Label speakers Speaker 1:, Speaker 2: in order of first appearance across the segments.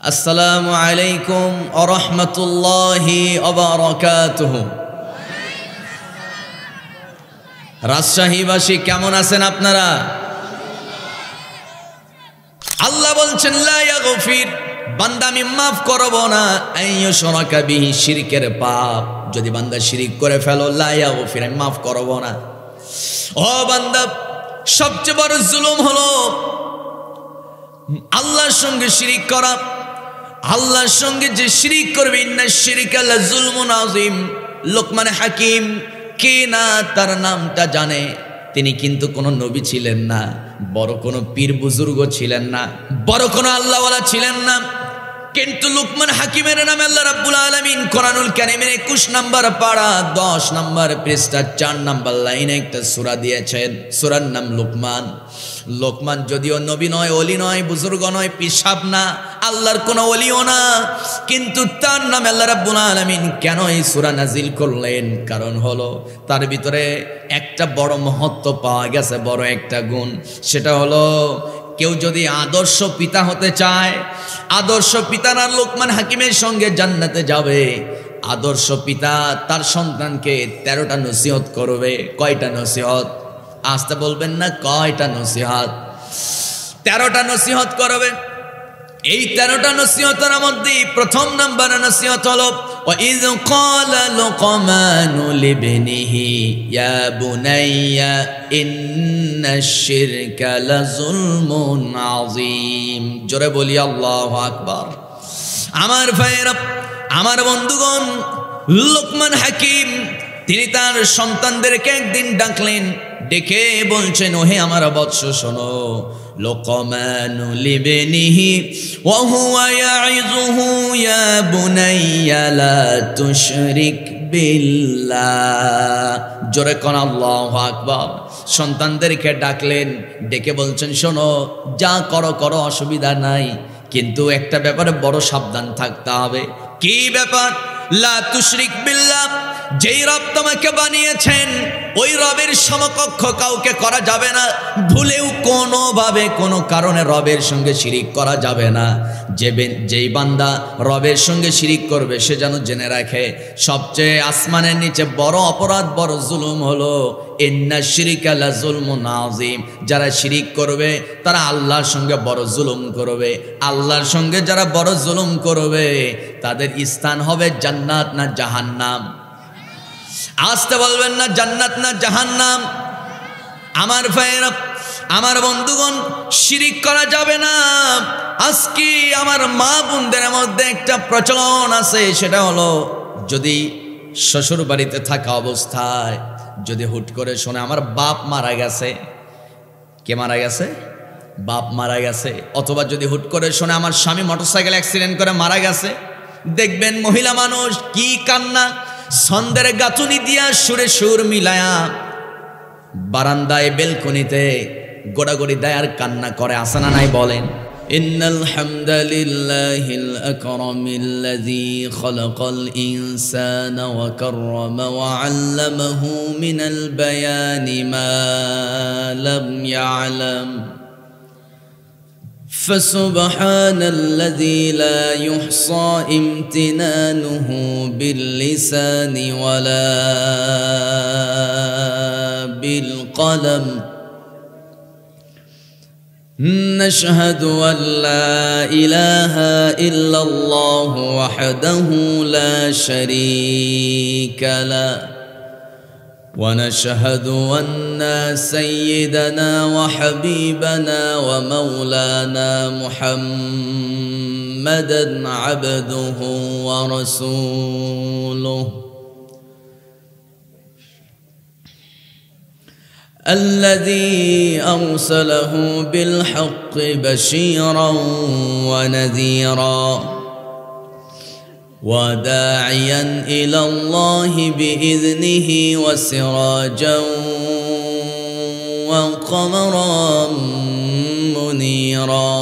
Speaker 1: আসসালামু আলাইকুম ওয়া রাহমাতুল্লাহি ওয়া বারাকাতুহু। রাজশাহীবাসী কেমন আছেন আপনারা? আল্লাহ বলছেন লা ইয়াগফির, বান্দা আমি মাফ করব না, আইয়ুশরাকা বিহি, শিরকের পাপ যদি বান্দা শিরিক করে ফেলো, লা ইয়াগফির, আমি মাফ করব না। ও বান্দা, সবচেয়ে বড় জুলুম হলো আল্লাহর সঙ্গে শিরিক করা। আল্লাহর সঙ্গে যে শিরিক করবে, ইন্না শিরকা লাযুলমুন আযীম। লোকমান হাকিম কে না তার নামটা জানে? তিনি কিন্তু কোনো নবী ছিলেন না, বড় কোনো পীর বুজুর্গ ছিলেন না, বড় কোনো আল্লাহওয়ালা ছিলেন না, কিন্তু লোকমান হাকিমের নামে আল্লাহ রাব্বুল আলামিন কোরআনুল কারীমের 21 নম্বর পারা 10 নম্বর পৃষ্ঠা 4 নম্বর লাইনে একটা সূরা দিয়েছেন। সূরার নাম লোকমান। লোকমান যদিও নবী নয়, ওলি নয়, বুজুর্গ নয়, পিসাব না, আল্লাহর কোনো ওলিও না, কিন্তু তার নামে আল্লাহ রাব্বুল আলামিন কেন এই সূরা নাজিল করলেন? কারণ হলো তার ভিতরে একটা বড় মহত্ব পাওয়া গেছে, বড় একটা গুণ। সেটা হলো কেউ যদি আদর্শ পিতা হতে চায়, আদর্শ পিতারা লোকমান হাকিমের সঙ্গে জান্নাতে যাবে। আদর্শ পিতা তার সন্তানকে 13টা নসিহত করবে। কয়টা নসিহত? আসতে বলবেন না, কয়টা নসিহত? 13টা নসিহত করবে। এই 13টা নসিহতের মধ্যে প্রথম নাম্বার নসিহত হলো ওয়াইয ক্বালা লুকমানু লিবনিহি ইয়া বুনাইয়া ইন্নাশ শিরকা লাযুলমুন আযীম। জোরে বলি আল্লাহু আকবার। আমার ভাইরা, আমার বন্ধুগণ, লোকমান হাকিম তিনি তার সন্তানদেরকে একদিন ডাকলেন, ডেকে বলছেন, ওহে আমার বৎস শোনো। লুকমানু লিবনিহি ওয়া হুয়া ইয়াইযুহু ইয়া বুনাইয়া লা তুশরিক বিল্লাহ। জোরে কোন আল্লাহু আকবার। সন্তানদেরকে ডাকলেন, ডেকে বলছেন, শোনো, যা করো করো, অসুবিধা নাই, কিন্তু একটা ব্যাপারে বড় সাবধান থাকতে হবে। কি ব্যাপার? লা তুশরিক বিল্লাহ, যেই রব তোমাকে বানিয়েছেন ওই রবের সমকক্ষ কাউকে করা যাবে না। ভুলেও কোনোভাবে কোনো কারণে রবের সঙ্গে শিরিক করা যাবে না। যেই বান্দা রবের সঙ্গে শিরিক করবে সে যেন জেনে রাখে সবচেয়ে আসমানের নিচে বড় অপরাধ, বড় জুলুম হলো ইন্না শিরকা লাযুলমুন আযীম। যারা শিরিক করবে তারা আল্লাহর সঙ্গে বড় জুলুম করবে। আল্লাহর সঙ্গে যারা বড় জুলুম করবে তাদের স্থান হবে জান্নাত না জাহান্নাম? আসতে বলবেন না, জান্নাত না জাহান্নাম? আমার ভাইয়েরা, আমার বন্ধুগণ, শিরিক করা যাবে না। আজকে আমার মা বোনদের মধ্যে একটা প্রচলন আছে, সেটা হলো যদি শ্বশুর বাড়িতে থাকা অবস্থায় যদি হুট করে শোনে আমার বাপ মারা গেছে। কে মারা গেছে? বাপ মারা গেছে। অথবা যদি হুট করে শোনে আমার স্বামী মোটরসাইকেল অ্যাক্সিডেন্ট করে মারা গেছে, দেখবেন মহিলা মানুষ কি কান্না, ছন্দের গাঁথুনি দিয়া সুরে সুর মিলায়া বারান্দায় বেলকনিতে গোড়াগড়ি দেয় আর কান্না করে। আসে না নাই? বলেন। ইন্নাল হামদালিল্লাহিল আকরামিল্লাযী খালাকাল ইনসানা ওয়া কাররামা ওয়া আল্লামাহু মিনাল বায়ানি মা লাম ইয়ালাম فسبحان الذي لا يحصى امتنانه باللسان ولا بالقلم نشهد أن لا إله إلا الله وحده لا شريك له ونشهد أن سيدنا وحبيبنا ومولانا محمدا عبده ورسوله الذي أرسله بالحق بشيرا ونذيرا وداعيا إلى الله بإذنه وسراجا وقمرا منيرا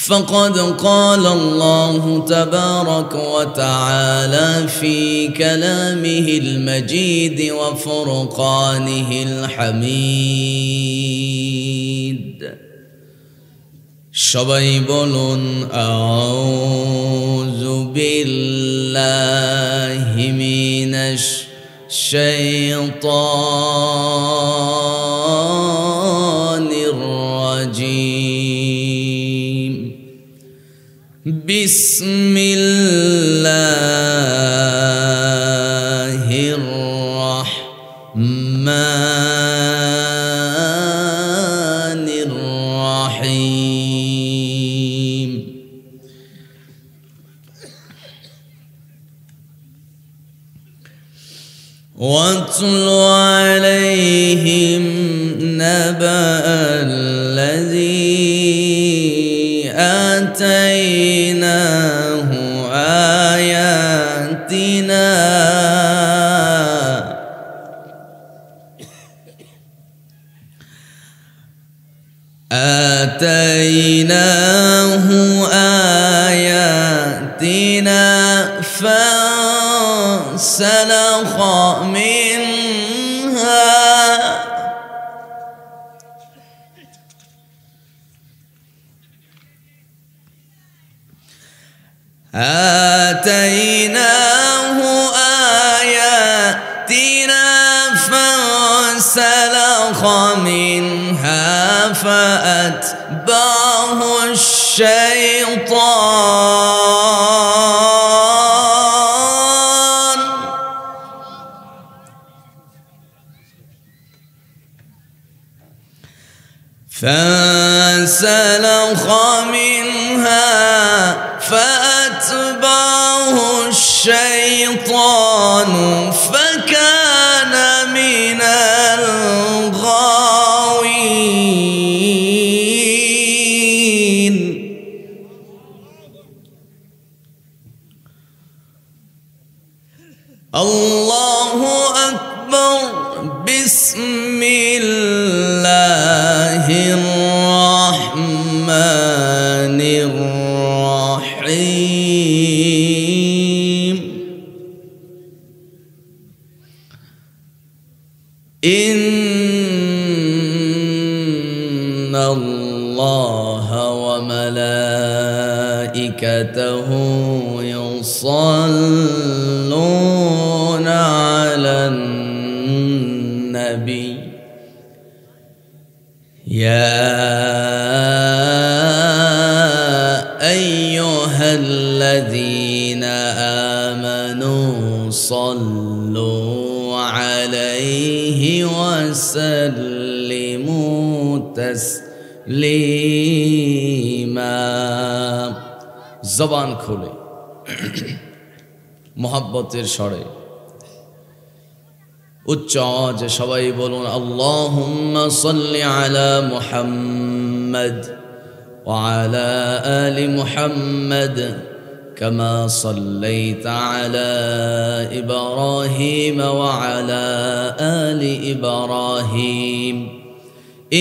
Speaker 1: فقد قال الله تبارك وتعالى في كلامه المجيد وفرقانه الحميد সবাই বলুন আউযু বিল্লাহি মিনাশ শাইতানির রাজীম বিসমিল্লাহির রাহমানির রাহিম واتل عليهم نبأ الذي آتيناه آياتنا فانسلخ منها آتيناه آياتنا فانسلخ منها فأتبعه الشيطان فانسلخ منها فأتبعه الشيطان فكان من الغاوين الله أكبر بسم الله الرحمن الرحيم إن الله وملائكته يصلون على النبي يا أيها الذين آمنوا صلوا عليه وسلموا تسليما জবান খুলে মোহাব্বতের স্বরে উচ্চ আওয়াজে সবাই বলুন আল্লাহুম্মা সাল্লি আলা মুহাম্মদ ওয়া আলা আলি মুহাম্মদ কামা সাল্লাইতা আলা ইব্রাহিম ওয়া আলা আলি ইব্রাহিম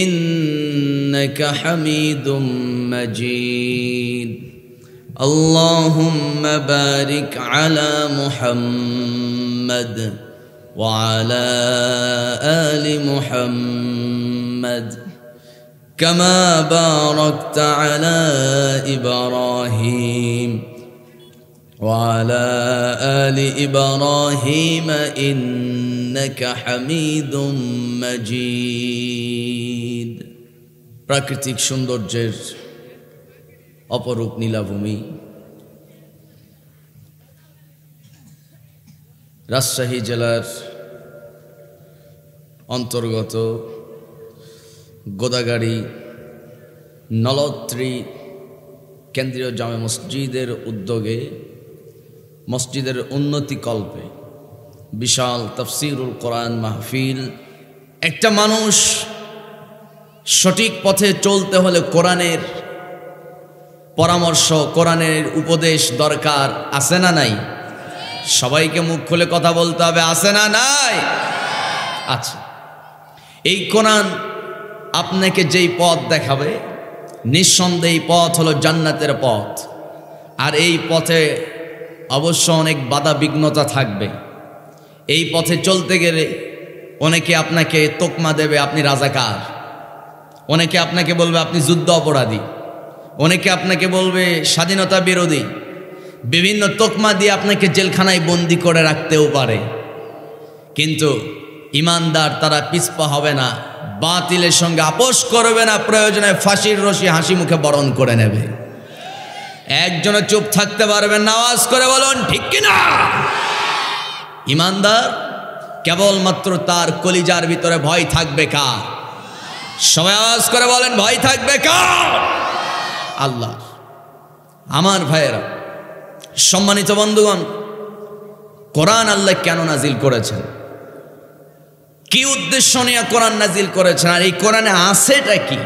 Speaker 1: ইন্নাকা হামিদুম মাজিদ اللهم بارك على محمد وعلى آل محمد كما باركت على إبراهيم وعلى آل إبراهيم إنك حميد مجيد প্রাকৃতিক সৌন্দর্যের অপরূপ নীলাভূমি রাজশাহী জেলার অন্তর্গত গোদাগাড়ি নলত্রী কেন্দ্রীয় জামে মসজিদের উদ্যোগে মসজিদের উন্নতি কল্পে বিশাল তাফসীরুল কোরআন মাহফিল। একটা মানুষ সঠিক পথে চলতে হলে কোরআনের পরামর্শ, কোরআনের উপদেশ দরকার, আছে না নাই? সবাইকে মুখ খুলে কথা বলতে হবে, আছে না নাই? আছে। এই কোরআন আপনাকে যেই পথ দেখাবে, নিঃসন্দেহে এই পথ হলো জান্নাতের পথ। আর এই পথে অবশ্য অনেক বাধা বিঘ্নতা থাকবে। এই পথে চলতে গেলে অনেকে আপনাকে তোকমা দেবে আপনি রাজাকার, অনেকে আপনাকে বলবে আপনি যুদ্ধ অপরাধী, অনেকে আপনাকে বলবে স্বাধীনতা বিরোধী, বিভিন্ন তকমা দিয়ে আপনাকে জেলখানায় বন্দি করে রাখতেও পারে, কিন্তু ইমানদার তারা পিছপা হবে না, বাতিলের সঙ্গে আপোষ করবে না, প্রয়োজনে ফাঁসির রশি হাসি মুখে বরণ করে নেবে। একজনে চুপ থাকতে পারবেন না, আওয়াজ করে বলুন ঠিক কিনা? ইমানদার কেবলমাত্র তার কলিজার ভিতরে ভয় থাকবে কার? সবাই আওয়াজ করে বলেন ভয় থাকবে কার? আল্লাহ। আমার ভাইয়েরা, সম্মানিত বন্ধুগণ, কোরআন আল্লাহ কেন নাজিল করেছেন, কি উদ্দেশ্য নিয়ে কোরআন নাজিল করেছেন, আর এই কোরআনে আছেটা কি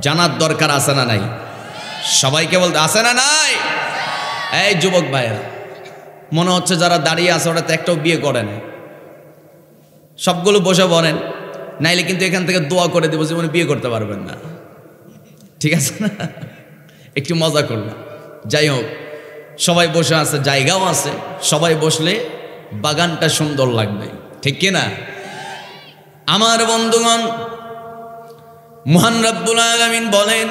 Speaker 1: জানার দরকার আছে না নাই? সবাইকে বলতে আছে না নাই? এই যুবক ভাইয়েরা, মনে হচ্ছে যারা দাঁড়িয়ে আছে ওরা তো একটাও বিয়ে করে না, সবগুলো বসে বলেন, নাইলে কিন্তু এখান থেকে দোয়া করে দেবো জীবনে বিয়ে করতে পারবেন না। ঠিক আছে না? একটু মজা করলাম। যাই হোক, সবাই বসে আছে, জায়গাও আছে, সবাই বসলে বাগানটা সুন্দর লাগবে, ঠিক কিনা? আমার বন্ধুগণ, মহান রব্বুল আলামিন বলেন,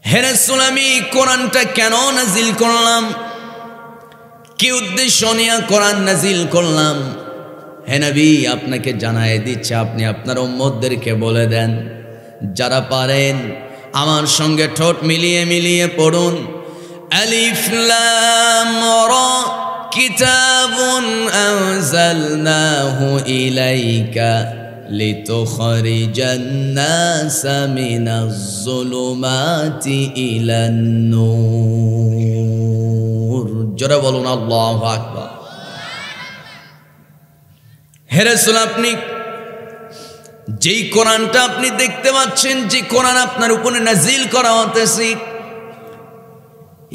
Speaker 1: হে রাসূল, আমি কোরআনটা কেন নাজিল করলাম, কি উদ্দেশ্য নিয়ে কোরআন নাজিল করলাম? হে নবী, আপনাকে জানাই দিচ্ছে, আপনি আপনার উম্মতদেরকে বলে দেন। যারা পারেন আমার সঙ্গে ঠোঁট মিলিয়ে মিলিয়ে পড়ুন, আলিফ লাম রা কিতাবুন আনজালনাহু ইলাইকা লিতুখরিজান নাসা মিনাজ যুলুমাতি ইলান নূর। জোরে বলুন আল্লাহু আকবার। হে রাসূল, আপনি যেই কোরআনটা আপনি দেখতে পাচ্ছেন, যে কোরআন আপনার উপরে নাজিল করা হতেছে,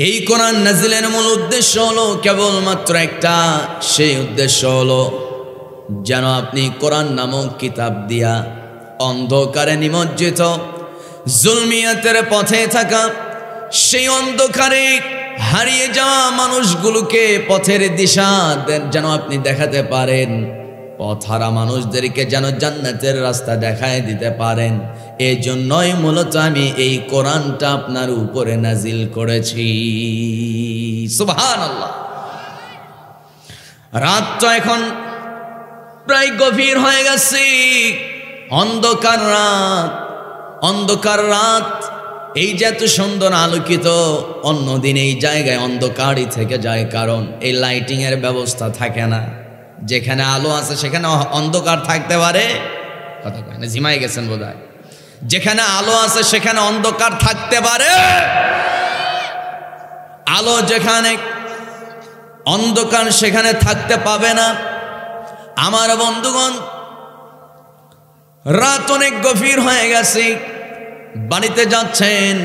Speaker 1: এই কোরআন নাজিলের মূল উদ্দেশ্য হলো কেবলমাত্র একটা, সেই উদ্দেশ্য হলো যেন আপনি কোরআন নামক কিতাব দিয়া অন্ধকারে নিমজ্জিত জুলমিয়াতের পথে থাকা, সেই অন্ধকারে হারিয়ে যাওয়া মানুষগুলোকে পথের দিশা যেন আপনি দেখাতে পারেন, পথহারা মানুষদেরকে যেন জান্নাতের রাস্তা দেখায় দিতে পারেন। এই জন্যই মূলত আমি এই কোরআনটা আপনার উপরে নাজিল করেছি। সুবহানাল্লাহ। রাত তো এখন প্রায় গভীর হয়ে গেছে, অন্ধকার রাত, অন্ধকার রাত। এই যে এত সুন্দর আলোকিত, অন্যদিন এই জায়গায় অন্ধকারই থেকে যায়, কারণ এই লাইটিং এর ব্যবস্থা থাকে না। যেখানে আলো আছে সেখানে অন্ধকার থাকতে পারে? কথা কয় না, ঝিমাই গেছেন বোধহয়। যেখানে আলো আছে সেখানে অন্ধকার থাকতে পারে? আলো যেখানে, অন্ধকার সেখানে থাকতে পাবে না। আমার বন্ধুগণ, রাত অনেক গভীর হয়ে গেছে, বাড়িতে যাচ্ছেন,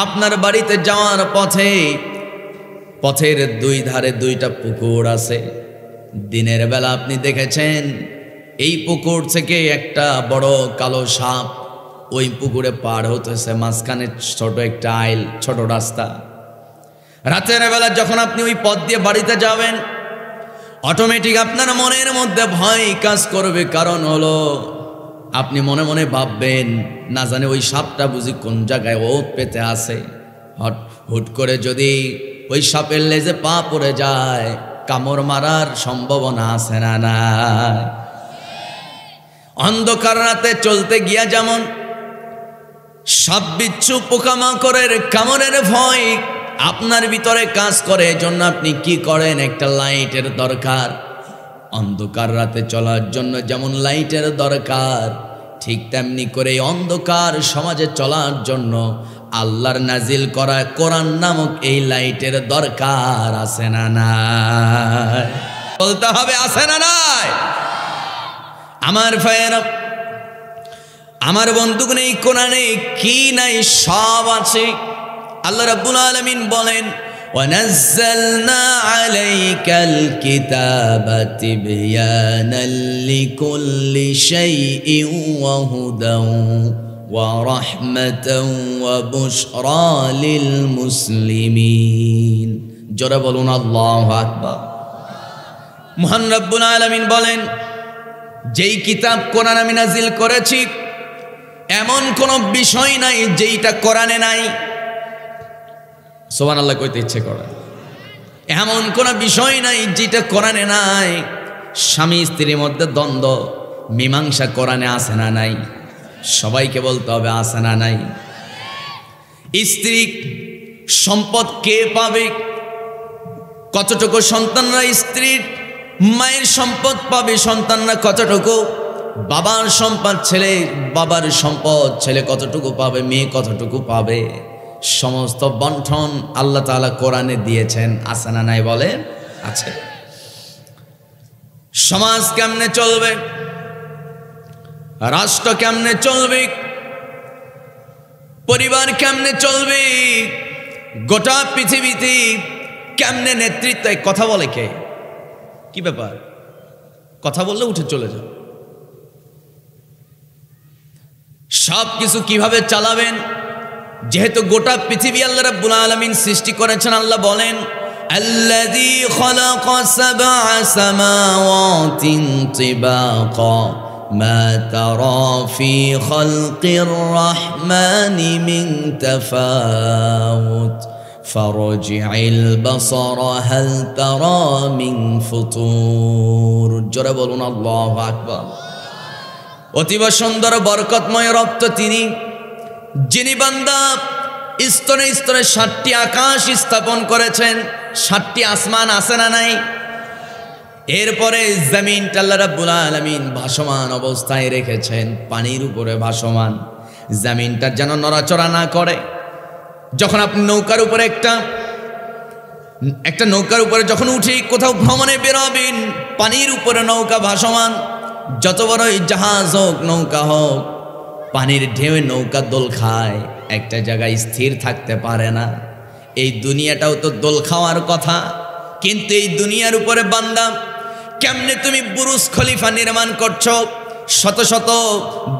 Speaker 1: আপনার বাড়িতে যাওয়ার পথে পথের দুই ধারে দুইটা পুকুর আছে। দিনের বেলা আপনি দেখেছেন এই পুকুর থেকে একটা বড় কালো সাপ ওই পুকুরে পার হতেছে, মাঝখানে ছোট একটা আইল, ছোট রাস্তা। রাতের বেলা যখন আপনি ওই পথ দিয়ে বাড়িতে যাবেন, অটোমেটিক আপনার মনের মধ্যে ভয় কাজ করবে, কারণ হলো আপনি মনে মনে ভাববেন, না জানে ওই সাপটা বুঝি কোন জায়গায় ওত পেতে আসে। হুট করে যদি ওই সাপের লেজে পা পড়ে যায়, কামড় মারার সম্ভাবনা আছে না? না। অন্ধকার রাতে চলতে গিয়া যেমন সাপ বিচ্ছু পোকামাকড়ের কামড়ের ভয় আপনার ভিতরে কাজ করে, এজন্য আপনি কি করেন? একটা লাইটের দরকার। অন্ধকার রাতে চলার জন্য যেমন লাইটের দরকার, ঠিক তেমনি করে অন্ধকার সমাজে চলার জন্য আল্লাহর নাজিল করা কোরআন নামক এই লাইটের দরকার আছে না নাই? বলতে হবে আছে না নাই? আমার ভাইয়েরা, আমার বন্ধুগণ, এই কোরআনে কি নাই? সব আছে। আল্লাহ রাব্বুল আলামিন বলেন, وَنَزَّلْنَا عَلَيْكَ الْكِتَابَ تِبْيَانًا لِكُلِّ شَيْءٍ وَهُدًى وَرَحْمَةً وَبُشْرَى لِلْمُسْلِمِينَ। জোরে বলুন আল্লাহু আকবার। মহান রব্বুল আলামিন বলেন, যেই কিতাব কোরআন আমি নাজিল করেছি, এমন কোন বিষয় নাই যেইটা কোরআনে নাই। সুবহানাল্লাহ কইতে ইচ্ছে করে। এমন কোন বিষয় নাই যেটা কোরআনে নাই। স্বামী স্ত্রীর মধ্যে দ্বন্দ্ব মীমাংসা কোরআনে আছে না নাই? সবাইকে বলতে হবে আছে না নাই? স্ত্রী সম্পদ কে পাবে? কতটুকু সন্তানরা স্ত্রীর মায়ের সম্পদ পাবে, সন্তানরা কতটুকু? বাবার সম্পদ ছেলে, বাবার সম্পদ ছেলে কতটুকু পাবে, মেয়ে কতটুকু পাবে? সমস্ত বন্টন আল্লাহ তাআলা কোরআনে দিয়েছেন, আছে না নাই বলেন? আছে। সমাজ কেমনে চলবে, রাষ্ট্র কেমনে চলবে, পরিবার কেমনে চলবে, গোটা পৃথিবীতে কেমনে নেতৃত্ব? কথা বলে কে? কি ব্যাপার? কথা বললে উঠে চলে যাও। সব কিছু কিভাবে চালাবেন? যেহেতু গোটা পৃথিবী আল্লাহ রাব্বুল আলামিন সৃষ্টি করেছেন, আল্লাহ বলেন আল্লাযী খালাকা সাবআ সামাওয়াতিন তিবাকা মা তারা ফি খালকির রাহমানি মিন তাফাউত ফারজি'ল বাসারা হাল তারা মিন ফুতুর। জোরে বলুন আল্লাহু আকবার। অতীব সুন্দর বরকতময় রব তিনি, যিনি বান্দা স্তরে স্তরে ৭টি আকাশ স্থাপন করেছেন। ৭টি আসমান আছে না নাই? এরপরে জমিনটা আল্লাহ রাব্বুল আলামিন ভাসমান অবস্থায় রেখেছেন, পানির উপরে ভাসমান। জমিনটা যেন নড়াচড়া না করে। যখন আপনি নৌকার উপরে একটা নৌকার উপরে যখন উঠে কোথাও ভ্রমণে বেরোবেন, পানির উপরে নৌকা ভাসমান, যত বড়ই জাহাজ হোক, নৌকা হোক, পানির ঢেউয়ে নৌকা দোল খায়, একটা জায়গায় স্থির থাকতে পারে না। এই দুনিয়াটাও তো দোল খাওয়ার কথা, কিন্তু এই দুনিয়ার উপরে বান্দা কেমনে তুমি বুরুজ খলিফা নির্মাণ করছো, শত শত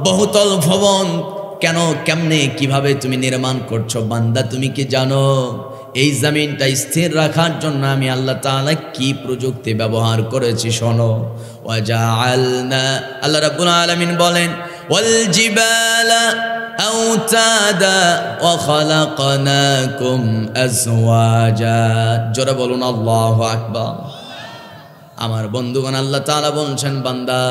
Speaker 1: বহুতল ভবন কেন, কেমনে, কিভাবে তুমি নির্মাণ করছো? বান্দা তুমি কি জানো এই জমিনটা স্থির রাখার জন্য আমি আল্লাহ তাআলা কি প্রযুক্তি ব্যবহার করেছি? শোনো। ওয়াজআলনা, আল্লাহ রাব্বুল আলামিন বলেন ওয়াল জিবালা আওতাদা ওয়া খালাকনাকুম আজওয়াজা। জোরে বলুন আল্লাহু আকবার। আমার বন্ধুগণ, আল্লাহ তাআলা বলছেন বান্দা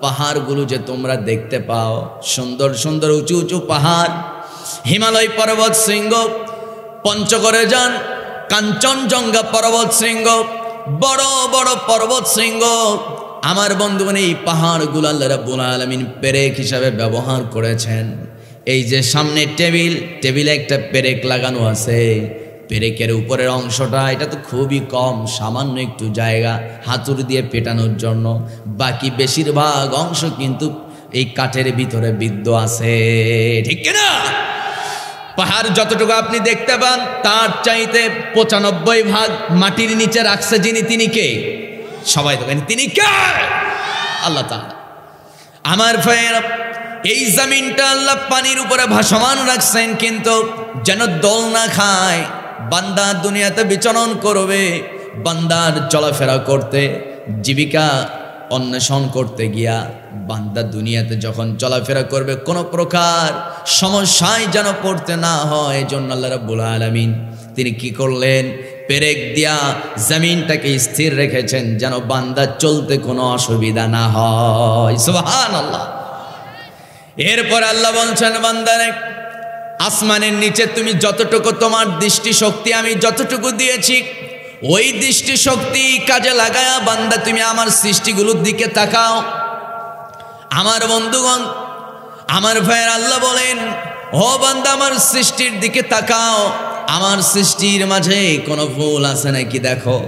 Speaker 1: পাহাড়গুলো যে তোমরা দেখতে পাও, সুন্দর সুন্দর উঁচু উঁচু পাহাড়, হিমালয় পর্বত শৃঙ্গ, পঞ্চগড়ে যান, কাঞ্চনজঙ্ঘা পর্বত শৃঙ্গ, বড় বড় পর্বত শৃঙ্গ। আমার বন্ধুগণ, এই পাহাড়গুলো আল্লাহ রাব্বুল আলামিন পেরেক হিসাবে ব্যবহার করেছেন। এই যে সামনে টেবিলে একটা পেরেক লাগানো আছে, পেরেকের উপরের অংশটা এটা তো খুবই কম, সামান্য একটু জায়গা হাতুড়ি দিয়ে পেটানোর জন্য, বাকি বেশিরভাগ অংশ কিন্তু এই কাঠের ভিতরে বিদ্ধ আছে, ঠিক কিনা? পাহাড় যতটুকু আপনি দেখতে পান তার চাইতে ৯৫% মাটির নিচে রাখছে যিনি, তিনি কে? সবাই তো তিনি কে? আল্লাহ তাআলা। আমার ভাইয়েরা, এই জমিনটা আল্লাহ পানির উপরে ভাসমান রাখছেন, কিন্তু যেন দোল না খায়। বান্দা দুনিয়াতে বিচরণ করবে, বান্দার চলাফেরা করতে, জীবিকা অন্বেষণ করতে গিয়া বান্দা দুনিয়াতে যখন চলাফেরা করবে কোনো প্রকার সমস্যায় যেন পড়তে না হয়, এজন্য আল্লাহ রাব্বুল আলামিন তিনি কি করলেন? পেরেক দিয়া জমিনটাকে স্থির রেখেছেন যেন বান্দা চলতে কোনো অসুবিধা না হয়। সুবহানাল্লাহ। এরপর আল্লাহ বলছেন বান্দারে, আসমানের নিচে তুমি যতটুকু তোমার দৃষ্টি শক্তি আমি যতটুকু দিয়েছি, ওই দৃষ্টি শক্তি কাজে লাগায়া বান্দা তুমি আমার সৃষ্টিগুলোর দিকে তাকাও। আমার বন্ধুগণ, আমার ভাইয়ের, আল্লাহ বলেন ও বান্দা আমার সৃষ্টির দিকে তাকাও, আমার সৃষ্টির মাঝে কোনো ভুল আছে নাকি দেখো,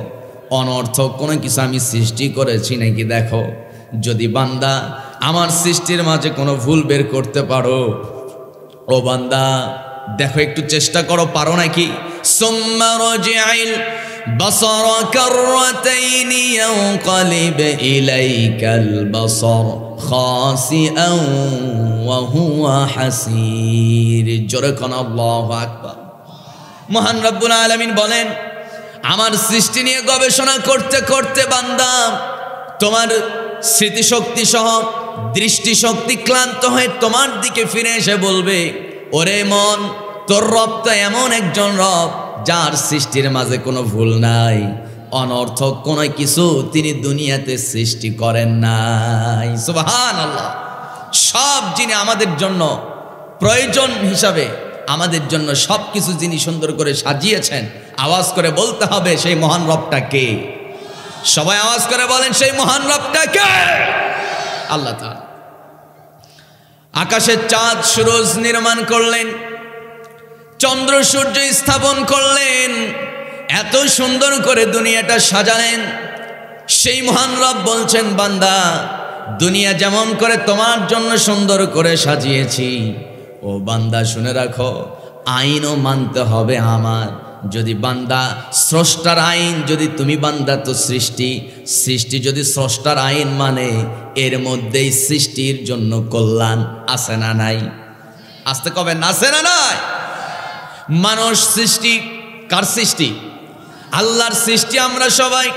Speaker 1: অনর্থক কোনো কিছু আমি সৃষ্টি করেছি নাকি দেখো। যদি বান্দা আমার সৃষ্টির মাঝে কোনো ভুল বের করতে পারো, ও বান্দা দেখো, একটু চেষ্টা করো, পারো নাকি? সুম্মা রাজি'ল বাসারা কাররাতাইন ইয়ানকালিব ইলাইকাল বাসার খাসিআন ওয়া হুয়া হাসির। জোরে কোন আল্লাহু আকবার। মহান রব্বুল আলামিন বলেন, আমার সৃষ্টি নিয়ে গবেষণা করতে করতে বান্দা তোমার স্মৃতিশক্তি সহ দৃষ্টিশক্তি ক্লান্ত হয়ে তোমার দিকে ফিরে এসে বলবে, ওরে মন, তোর রব তো এমন একজন রব যার সৃষ্টির মাঝে কোনো ভুল নাই, অনর্থক কোনো কিছু তিনি দুনিয়াতে সৃষ্টি করেন নাই। সুবহানাল্লাহ। সব যিনি আমাদের জন্য প্রয়োজন হিসাবে আমাদের জন্য সব কিছু যিনি সুন্দর করে সাজিয়েছেন, আওয়াজ করে বলতে হবে সেই মহান রবটা কে? সবাই আওয়াজ করে বলেন, সেই মহান রবটা কে? আল্লাহ তাআলা। আকাশের চাঁদ সুরজ নির্মাণ করলেন, চন্দ্র সূর্য স্থাপন করলেন, এত সুন্দর করে দুনিয়াটা সাজালেন। সেই মহান রব বলছেন, বান্দা, দুনিয়া যেমন করে তোমার জন্য সুন্দর করে সাজিয়েছি, ও বান্দা শুনে রাখো, আইনও মানতে হবে আমার। যদি বান্দা স্রষ্টার আইন, যদি তুমি বান্দা তো সৃষ্টি, সৃষ্টি যদি স্রষ্টার আইন মানে, এর মধ্যেই সৃষ্টির জন্য কল্যাণ আছে না নাই? আসতে কবে না, আছে না নাই? মানুষ সৃষ্টি কার সৃষ্টি? আল্লাহর সৃষ্টি আমরা সবাই।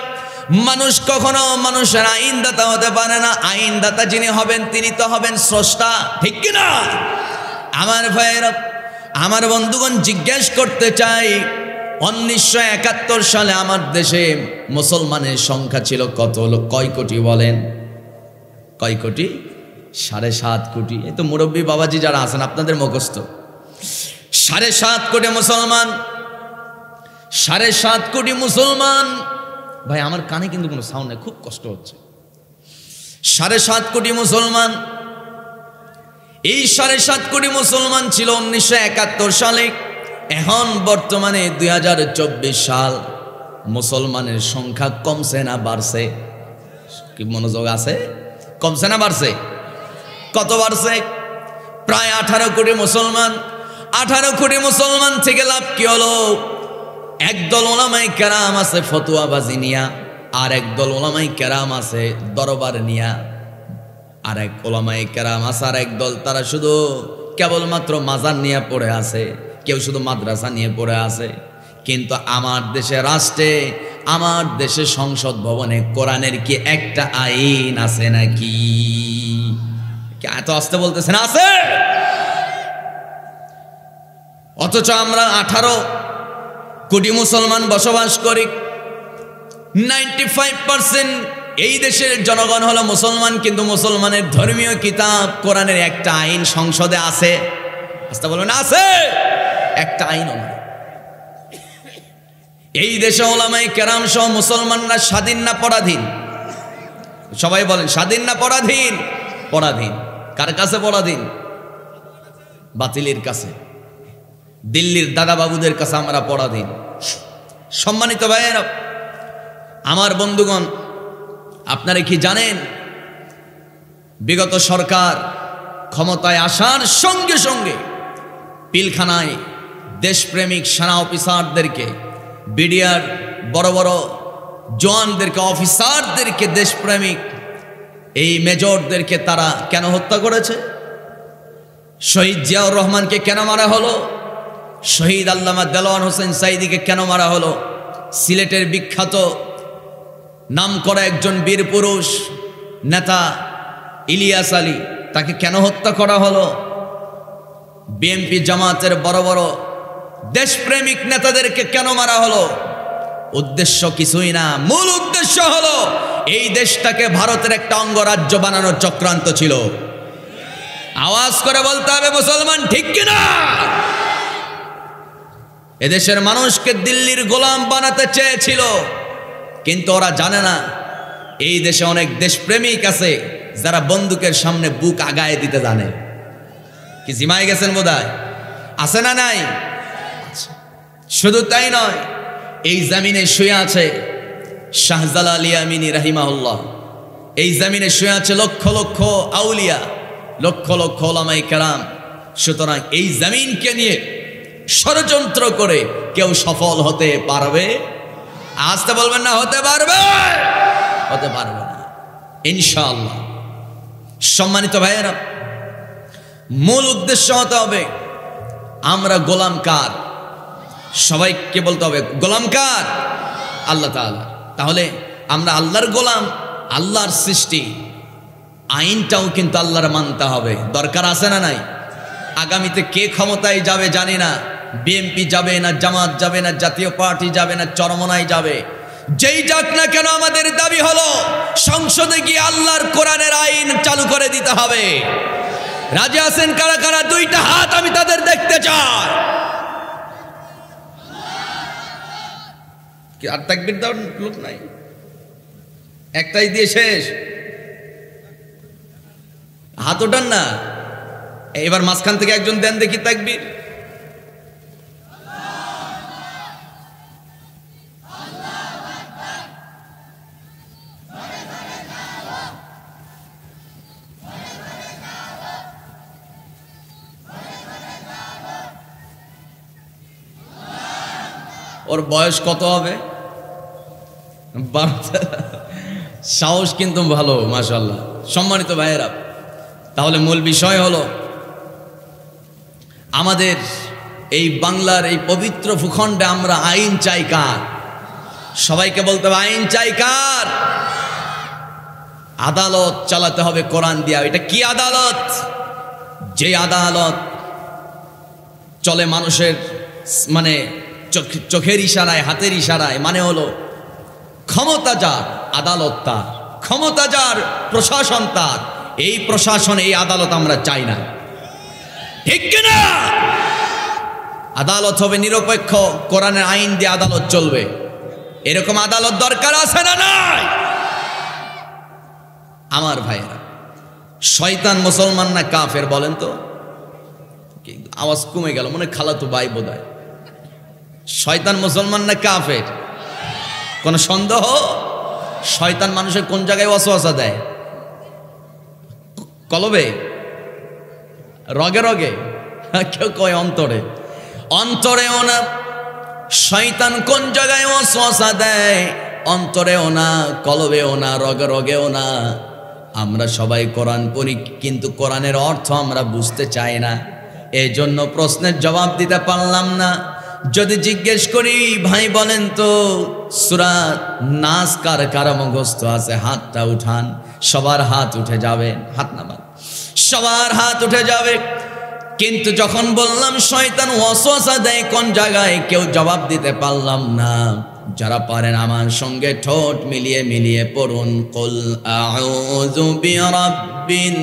Speaker 1: মানুষ কখনো মানুষের আইনদাতা হতে পারে না। আইনদাতা যিনি হবেন তিনি তো হবেন স্রষ্টা, ঠিক কিনা? আমার ভাইয়েরা, আমার বন্ধুগণ, জিজ্ঞেস করতে চাই, 1971 সালে আমার দেশে মুসলমানের সংখ্যা ছিল কত? কয় কোটি বলেন? কয় কোটি? 7.5 কোটি। এই তো মুরব্বী বাবাজি যারা আছেন আপনাদের মুখস্থ। 7.5 কোটি মুসলমান, 7.5 কোটি মুসলমান। ভাই আমার কানে কিন্তু কোনো সাউন্ড নেই, খুব কষ্ট হচ্ছে। 7.5 কোটি মুসলমান। এই 7.5 কোটি মুসলমান ছিল 1971 সালে। এখন বর্তমানে 2024 সাল। মুসলমানের সংখ্যা কমছে না বাড়ছে? কি মনোযোগ আছে? কমছে না বাড়ছে? কত বাড়ছে? প্রায় 18 কোটি মুসলমান। 18 কোটি মুসলমান থেকে লাভ কি হলো? একদল ওলামায়ে কেরাম আছে ফতোয়াবাজি নিয়া, আর একদল ওলামায়ে কেরাম আছে দরবার নিয়া, আর এক ওলামায়ে কেরাম আছে আর একদল তারা শুধু কেবলমাত্র মাজার নিয়ে পড়ে আছে, কেউ শুধু মাদ্রাসা নিয়ে পড়ে আছে। কিন্তু আমার দেশে রাষ্ট্রে, আমার দেশে সংসদ ভবনে কোরআনের কি একটা আইন আছে নাকি? এত আসতে বলতেছেন আছে? অথচ আমরা 18 কোটি মুসলমান বসবাস করি। 95% এই দেশের জনগণ হলো মুসলমান, কিন্তু মুসলমানের ধর্মীয় কিতাব কোরআনের একটা আইন সংসদে আছে। আস্তে বলবেন আছে? একটা আইনও না। এই দেশে ওলামায়ে কেরাম সহ মুসলমানরা স্বাধীন না পরাধীন? সবাই বলেন, স্বাধীন না পরাধীন? পরাধীন। কার কাছে পরাধীন? বাতিলের কাছে, দিল্লির দাদা বাবুদের কাছে আমরা পরাধীন। সম্মানিত ভাইয়েরা, আমার বন্ধুগণ, আপনারা কি জানেন বিগত সরকার ক্ষমতায় আসার সঙ্গে সঙ্গে পিলখানায় দেশপ্রেমিক সেনা অফিসারদেরকে, বিডিআর বড় বড় জওয়ানদেরকে, অফিসারদেরকে, দেশপ্রেমিক এই মেজরদেরকে তারা কেন হত্যা করেছে? শহীদ জিয়াউর রহমানকে কেন মারা হলো? শহীদ আল্লামা দেলোয়ার হোসেন সাইদিকে কেন মারা হলো? সিলেটের বিখ্যাত নামকরা একজন বীর পুরুষ নেতা ইলিয়াস আলী, তাকে কেন হত্যা করা হলো? বিএনপি জামাতের বড় বড় দেশপ্রেমিক নেতাদেরকে কেন মারা হলো? উদ্দেশ্য কিছুই না, মূল উদ্দেশ্য হলো এই দেশটাকে ভারতের একটা অঙ্গরাজ্য বানানোর চক্রান্ত ছিল। আওয়াজ করে বলতে হবে মুসলমান, ঠিক কিনা? এদেশের মানুষকে দিল্লির গোলাম বানাতে চেয়েছিল, কিন্তু ওরা জানে না এই দেশে অনেক দেশপ্রেমিক আছে যারা বন্দুকের সামনে বুক আগায় দিতে জানে। কি জিমায় গেছেন বোধহয়? আছে না নাই? শুধু তাই নয়, এই জমিনে শুয়ে আছে শাহজালাল ইয়ামিনী রাহিমাহুল্লাহ, এই জমিনে শুয়ে আছে লক্ষ লক্ষ আউলিয়া, লক্ষ লক্ষ ওলামায়ে কেরাম। সুতরাং এই জমিনকে নিয়ে ষড়যন্ত্র করে কেউ সফল হতে পারবে? আসতে বলবেন না, হতে পারবে? হতে পারবে না ইনশাআল্লাহ। সম্মানিত ভাইয়েরা, মূল উদ্দেশ্য হতে হবে আমরা গোলাম কার? সবাইকে বলতে হবে গোলাম কার? আল্লাহ তাআলা। তাহলে আমরা আল্লাহর গোলাম, আল্লাহর সৃষ্টি, আইনটাও কিন্তু আল্লাহর মানতে হবে, দরকার আছে না নাই? আগামীতে কে ক্ষমতায় যাবে জানি না, বিএনপি যাবে না, জামাত যাবে না, জাতীয় পার্টি যাবে না, চরমনাই যাবে, যেই যাক না কেন আমাদের দাবি হলো সংসদে গিয়ে আল্লাহর কোরআনের আইন চালু করে দিতে হবে। রাজি আছেন কারা কারা? দুইটা হাত আমি তাদের দেখতে চাই। কি আর তাকবীর দাও লোক নাই? একটাই দিয়ে শেষ, হাত ওঠান না। এবার মাঝখান থেকে একজন দেন দেখি তাকবীর। ওর বয়স কত হবে? সাহস কিন্তু ভালো, মাশাআল্লাহ। সম্মানিত ভাইয়েরা, তাহলে মূল বিষয় হলো আমাদের এই বাংলার এই পবিত্র ভূখণ্ডে আমরা আইন চাই কার? সবাইকে বলতে হবে আইন চাই কার? আদালত চালাতে হবে কোরআন দিয়া। এটা কি আদালত? যে আদালত চলে মানুষের মানে চোখের ইশারায়, হাতের ইশারায়, মানে হলো ক্ষমতা যার আদালত তার, ক্ষমতা যার প্রশাসন তার। এই প্রশাসন, এই আদালত আমরা চাই না, ঠিক কিনা? আদালত হবে নিরপেক্ষ, কোরআনের আইন দিয়ে আদালত চলবে। এরকম আদালত দরকার আছে না নাই? আমার ভাইয়েরা, শয়তান মুসলমান না কাফের বলেন তো? আওয়াজ কমে গেল, মনে খালাতো ভাই বোধহয়। শয়তান মুসলমান না কাফের? কোন সন্দেহ? শয়তান মানুষের কোন জায়গায় ওয়াসওয়াসা দেয়? কলবে, রগে রগে, কেউ কয় অন্তরে। অন্তরেও না। শয়তান কোন জায়গায় ওয়াসওয়াসা দেয়? অন্তরেও না, কলবেও না, রগে রগেও না। আমরা সবাই কোরআন পড়ি, কিন্তু কোরআনের অর্থ আমরা বুঝতে চাই না। এই জন্য প্রশ্নের জবাব দিতে পারলাম না। যদি জিজ্ঞেস করি, ভাই বলেন তো সূরা নাস কার কার মুখস্থ আছে? হাতটা উঠান। সবার হাত উঠে যাবে, হাত নামান, সবার হাত উঠে যাবে। কিন্তু যখন বললাম শয়তান ওয়াসওয়াসা দেয় কোন জায়গায়, কেউ জবাব দিতে পারলাম না। যারা পারেন আমার সঙ্গে ঠোঁট মিলিয়ে মিলিয়ে পড়ুন, কুল আউযু বিরাব্বিন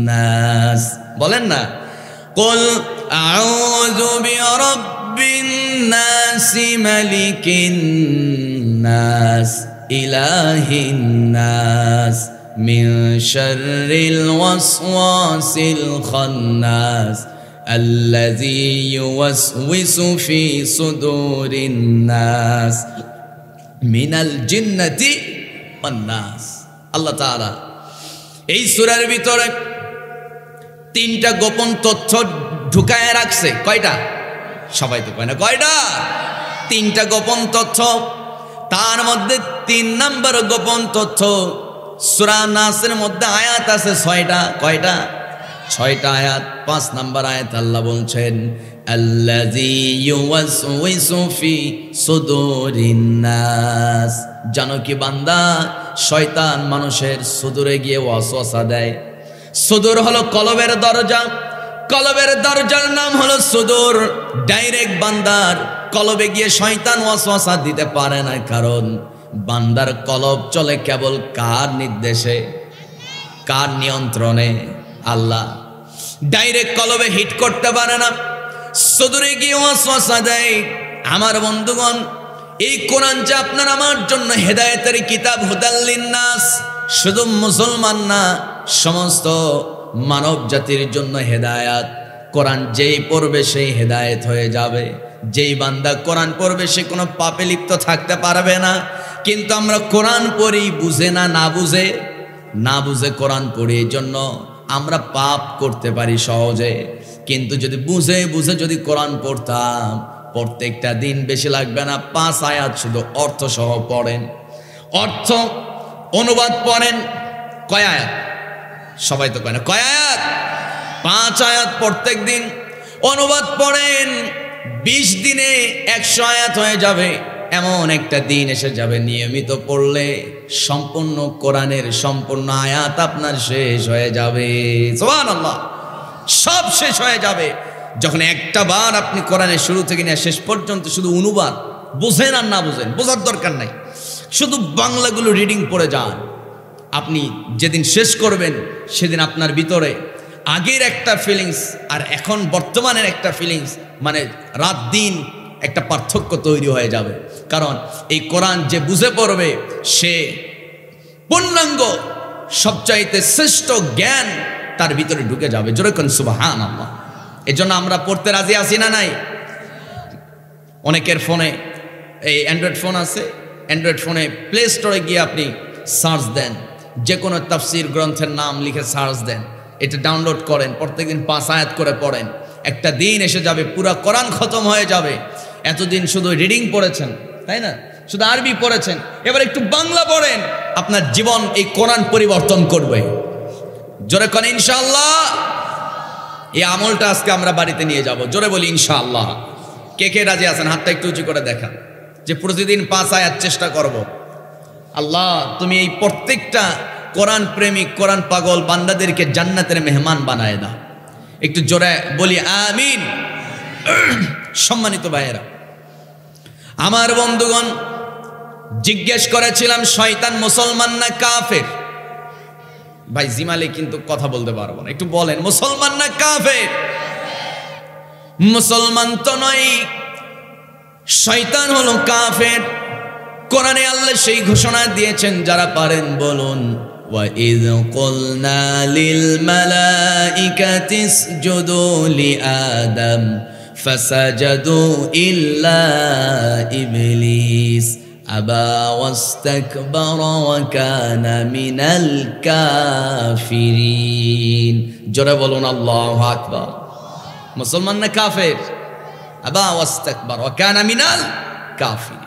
Speaker 1: নাস। বলেন না, কুল আউযু বিরাব্বিন নাস, মালিকিন নাস, ইলাহিন নাস, মিন শাররিল ওয়াসওয়াসিল খান্নাস, আল্লাযী ইউওয়াসওয়িসু ফি সুদুরিন নাস, মিনাল জিন্নাতি ওয়ান নাস। আল্লাহ তাআলা এই সূরার ভিতরে তিনটা গোপন তথ্য ঢুকায় রাখছে। কয়টা? সবাই তো কয় না কয়টা? তিনটা গোপন তথ্য। তার মধ্যে ৩ নম্বর গোপন তথ্য, সূরা নাসের মধ্যে আয়াত আছে ৬টা। কয়টা? ৬টা আয়াত। ৫ নম্বর আয়াত আল্লাহ বলছেন, আল্লাযী ইউওয়াসওয়িসু ফি সুদুরিন নাস। জানো কি বান্দা, শয়তান মানুষের সুদূরে গিয়ে ওয়াসওয়াসা দেয়। সুদূর হলো কলবের দরজা, কলবের দরজার নাম হলো সুদূর। ডাইরেক্ট বান্দার কলবে গিয়ে শয়তান ওয়াসওয়াসা দিতে পারে না, কারণ বান্দার কলব চলে কেবল কার নির্দেশে, কার নিয়ন্ত্রণে? আল্লাহ। ডাইরেক্ট কলবে হিট করতে পারে না, সুদূরে গিয়ে ওয়াসওয়াসা দেয়। আমার বন্ধুগণ, এই কোরআন যে আপনার আমার জন্য হেদায়েতের কিতাব, হুদাল লিন্নাস, শুধু মুসলমান না, সমস্ত মানব জাতির জন্য হেদায়াত। কোরআন যেই পড়বে সেই হেদায়েত হয়ে যাবে। যেই বান্দা কোরআন পড়বে সে কোনো পাপে লিপ্ত থাকতে পারবে না। কিন্তু আমরা কোরআন পড়ি বুঝে না, না বুঝে কোরআন পড়ি, এই জন্য আমরা পাপ করতে পারি সহজে। কিন্তু যদি বুঝে বুঝে যদি কোরআন পড়তাম, প্রত্যেকটা দিন বেশি লাগবে না, 5 আয়াত শুধু অর্থ সহ পড়েন, অর্থ অনুবাদ পড়েন। কয় আয়াত? সবাই তো কয় না কয় আয়াত? 5 আয়াত প্রত্যেক দিন অনুবাদ পড়েন। 20 দিনে 100 আয়াত হয়ে যাবে। এমন একটা দিন এসে যাবে নিয়মিত পড়লে সম্পূর্ণ কোরআনের সম্পূর্ণ আয়াত আপনার শেষ হয়ে যাবে। সুবহানাল্লাহ, সব শেষ হয়ে যাবে। যখন একটা বার আপনি কোরআনের শুরু থেকে নিয়ে শেষ পর্যন্ত শুধু অনুবাদ বোঝেন আর না বোঝেন, বোঝার দরকার নাই, শুধু বাংলাগুলো রিডিং পড়ে যান। আপনি যেদিন শেষ করবেন সেদিন আপনার ভিতরে আগের একটা ফিলিংস আর এখন বর্তমানের একটা ফিলিংস, মানে রাত দিন একটা পার্থক্য তৈরি হয়ে যাবে। কারণ এই কোরআন যে বুঝে পড়বে সে পূর্ণাঙ্গ সবচাইতে শ্রেষ্ঠ জ্ঞান তার ভিতরে ঢুকে যাবে। জোরে কোন সুবহানাল্লাহ। এজন্য আমরা পড়তে রাজি আছি না নাই? অনেকের ফোনে এই অ্যান্ড্রয়েড ফোন আছে, অ্যান্ড্রয়েড ফোনে প্লে স্টোরে গিয়ে আপনি সার্চ দেন, যে কোনো তাফসির গ্রন্থের নাম লিখে সার্চ দেন, এটা ডাউনলোড করেন, প্রত্যেকদিন 5 আয়াত করে পড়েন। একটা দিন এসে যাবে পুরা কোরআন খতম হয়ে যাবে। এতদিন শুধু রিডিং পড়েছেন, তাই না, শুধু আরবি পড়েছেন, এবার একটু বাংলা পড়েন, আপনার জীবন এই কোরআন পরিবর্তন করবে। জোরে কোন ইনশাআল্লাহ। এই আমলটা আজকে আমরা বাড়িতে নিয়ে যাব। জোরে বলি ইনশাআল্লাহ। কে কে রাজি আছেন? হাতটা একটু উঁচু করে দেখান যে প্রতিদিন 5 আয়াত চেষ্টা করব। আল্লাহ তুমি এই প্রত্যেকটা কোরআন প্রেমিক কোরআন পাগল বান্দাদেরকে জান্নাতের মেহমান বানায় দাও। একটু জোরে বলি আমিন। সম্মানিত ভাইয়েরা, আমার বন্ধুগণ, জিজ্ঞেস করেছিলাম শয়তান মুসলমান না কাফের? ভাই জিমালে কিন্তু কথা বলতে পারবো না, একটু বলেন মুসলমান না কাফের? মুসলমান তো নয়, শয়তান হলো কাফের। কোরআনে আল্লাহ সেই ঘোষণা দিয়েছেন, যারা পারেন বলুন وَإِذْ قُلْنَا لِلْمَلَائِكَةِ اسْجُدُوا لِآدَمَ فَسَجَدُوا إِلَّا إِبْلِيسَ أَبَى وَاسْتَكْبَرَ وَكَانَ مِنَ الْكَافِرِينَ। জোরে বলুন আল্লাহু আকবার। মুসলমান না কাফের? আবা ওয়াস্তাকবার ওয়া কানা মিনাল কাফিরিন।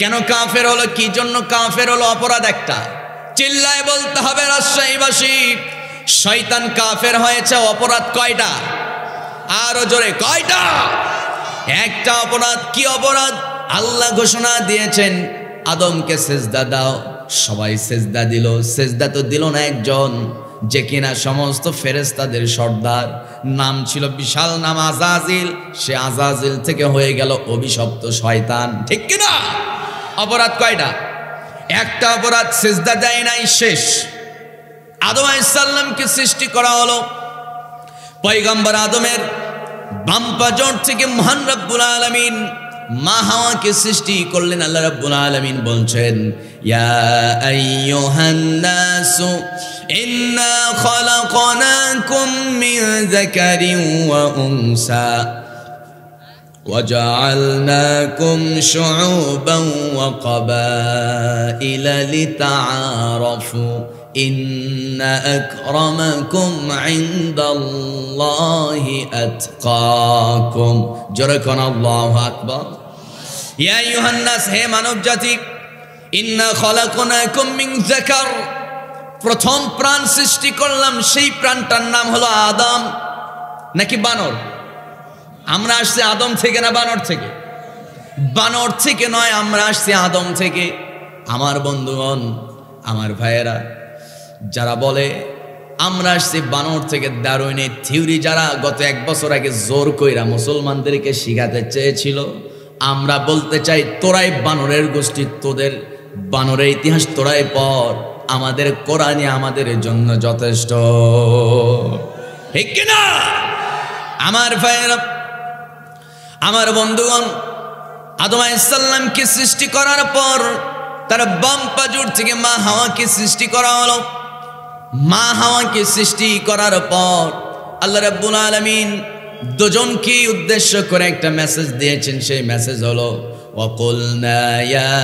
Speaker 1: কেন কাফের হলো? কি জন্য কাফের হলো? অপরাধ একটা, চিল্লায় বলতে হবে রাজশাহীবাসী, শয়তান কাফের হয়েছে। অপরাধ কয়টা? আরো জোরে, কয়টা? একটা অপরাধ। কি অপরাধ? আল্লাহ ঘোষণা দিয়েছেন আদমকে সেজদা দাও, সবাই সেজদা দিল। সেজদা তো দিল না একজন, যে কিনা সমস্ত ফেরেশতাদের সর্দার, নাম ছিল বিশাল নাম আজাজিল। সে আজাজিল থেকে হয়ে গেল অভিশপ্ত শয়তান, ঠিক কিনা? অপরাধ কয়টা? একটা অপরাধ, সেজদা দেয় নাই, শেষ। আদম আলাইহিস সালামকে সৃষ্টি করা হলো, পয়গম্বর আদমের বাম পাজর থেকে মহান রব্বুল আলামিন মা হাওয়াকে সৃষ্টি করলেন। আল্লাহ রাব্বুল আলামিন বলছেন, ইয়া আইয়ুহান নাসু ইন্না খালাকনাকুম মিন যাকারিন ওয়া উনসা وجعلناكم شعوبا وقبائل لتعارفوا إن أكرمكم عند الله أتقاكم। جركن الله أكبر। يا أيها الناس، হে মানব জাতি, ইন্না খলাকনাকুম মিন যাকার, প্রথম প্রাণ সৃষ্টি করলাম, সেই প্রাণটার নাম হলো আদম। নাকি বানর? আমরা আসছি আদম থেকে না বানর থেকে? বানর থেকে নয়, আমরা আসছি আদম থেকে। আমার বন্ধুগণ, আমার ভাইয়েরা, যারা বলে আমরা আসছি বানর থেকে, ডারউইনের থিওরি যারা গত 1 বছর আগে জোর কইরা মুসলমানদেরকে শিখাতে চেয়েছিল, আমরা বলতে চাই তোরাই বানরের গোষ্ঠী, তোদের বানরের ইতিহাস তোরাই পড়, আমাদের কোরআনই আমাদের জন্য যথেষ্ট, ঠিক কিনা? আমার ভাইয়েরা, আমার বন্ধুগণ, আদম আলাইহিস সালামকে সৃষ্টি করার পর তার বাম পাজর থেকে মা হাওয়াকে সৃষ্টি করা হলো। মা হাওয়াকে সৃষ্টি করার পর আল্লাহ রাব্বুল আলামিন দুজনকে উদ্দেশ্য করে একটা মেসেজ দিয়েছেন। সেই মেসেজ হলো, ওয়াকুলনা ইয়া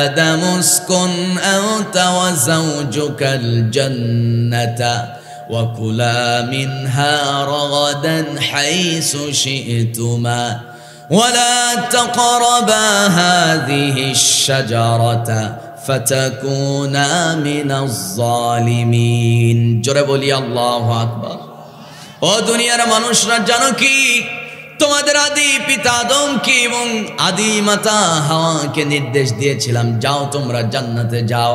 Speaker 1: আদামু উসকুন আনতা ওয়া যাওজুকাল জান্নাতা وكلا منها رغدا حيث شئتما ولا تقربا هذه الشجرة فتكونا من الظالمين। জোরে বলি আল্লাহু আকবার। ও দুনিয়ার মানুষরা, জানো কি তোমাদের আদি পিতা আদমকে এবং আদি মাতা হাওয়াকে নির্দেশ দিয়েছিলাম, যাও তোমরা জান্নাতে যাও,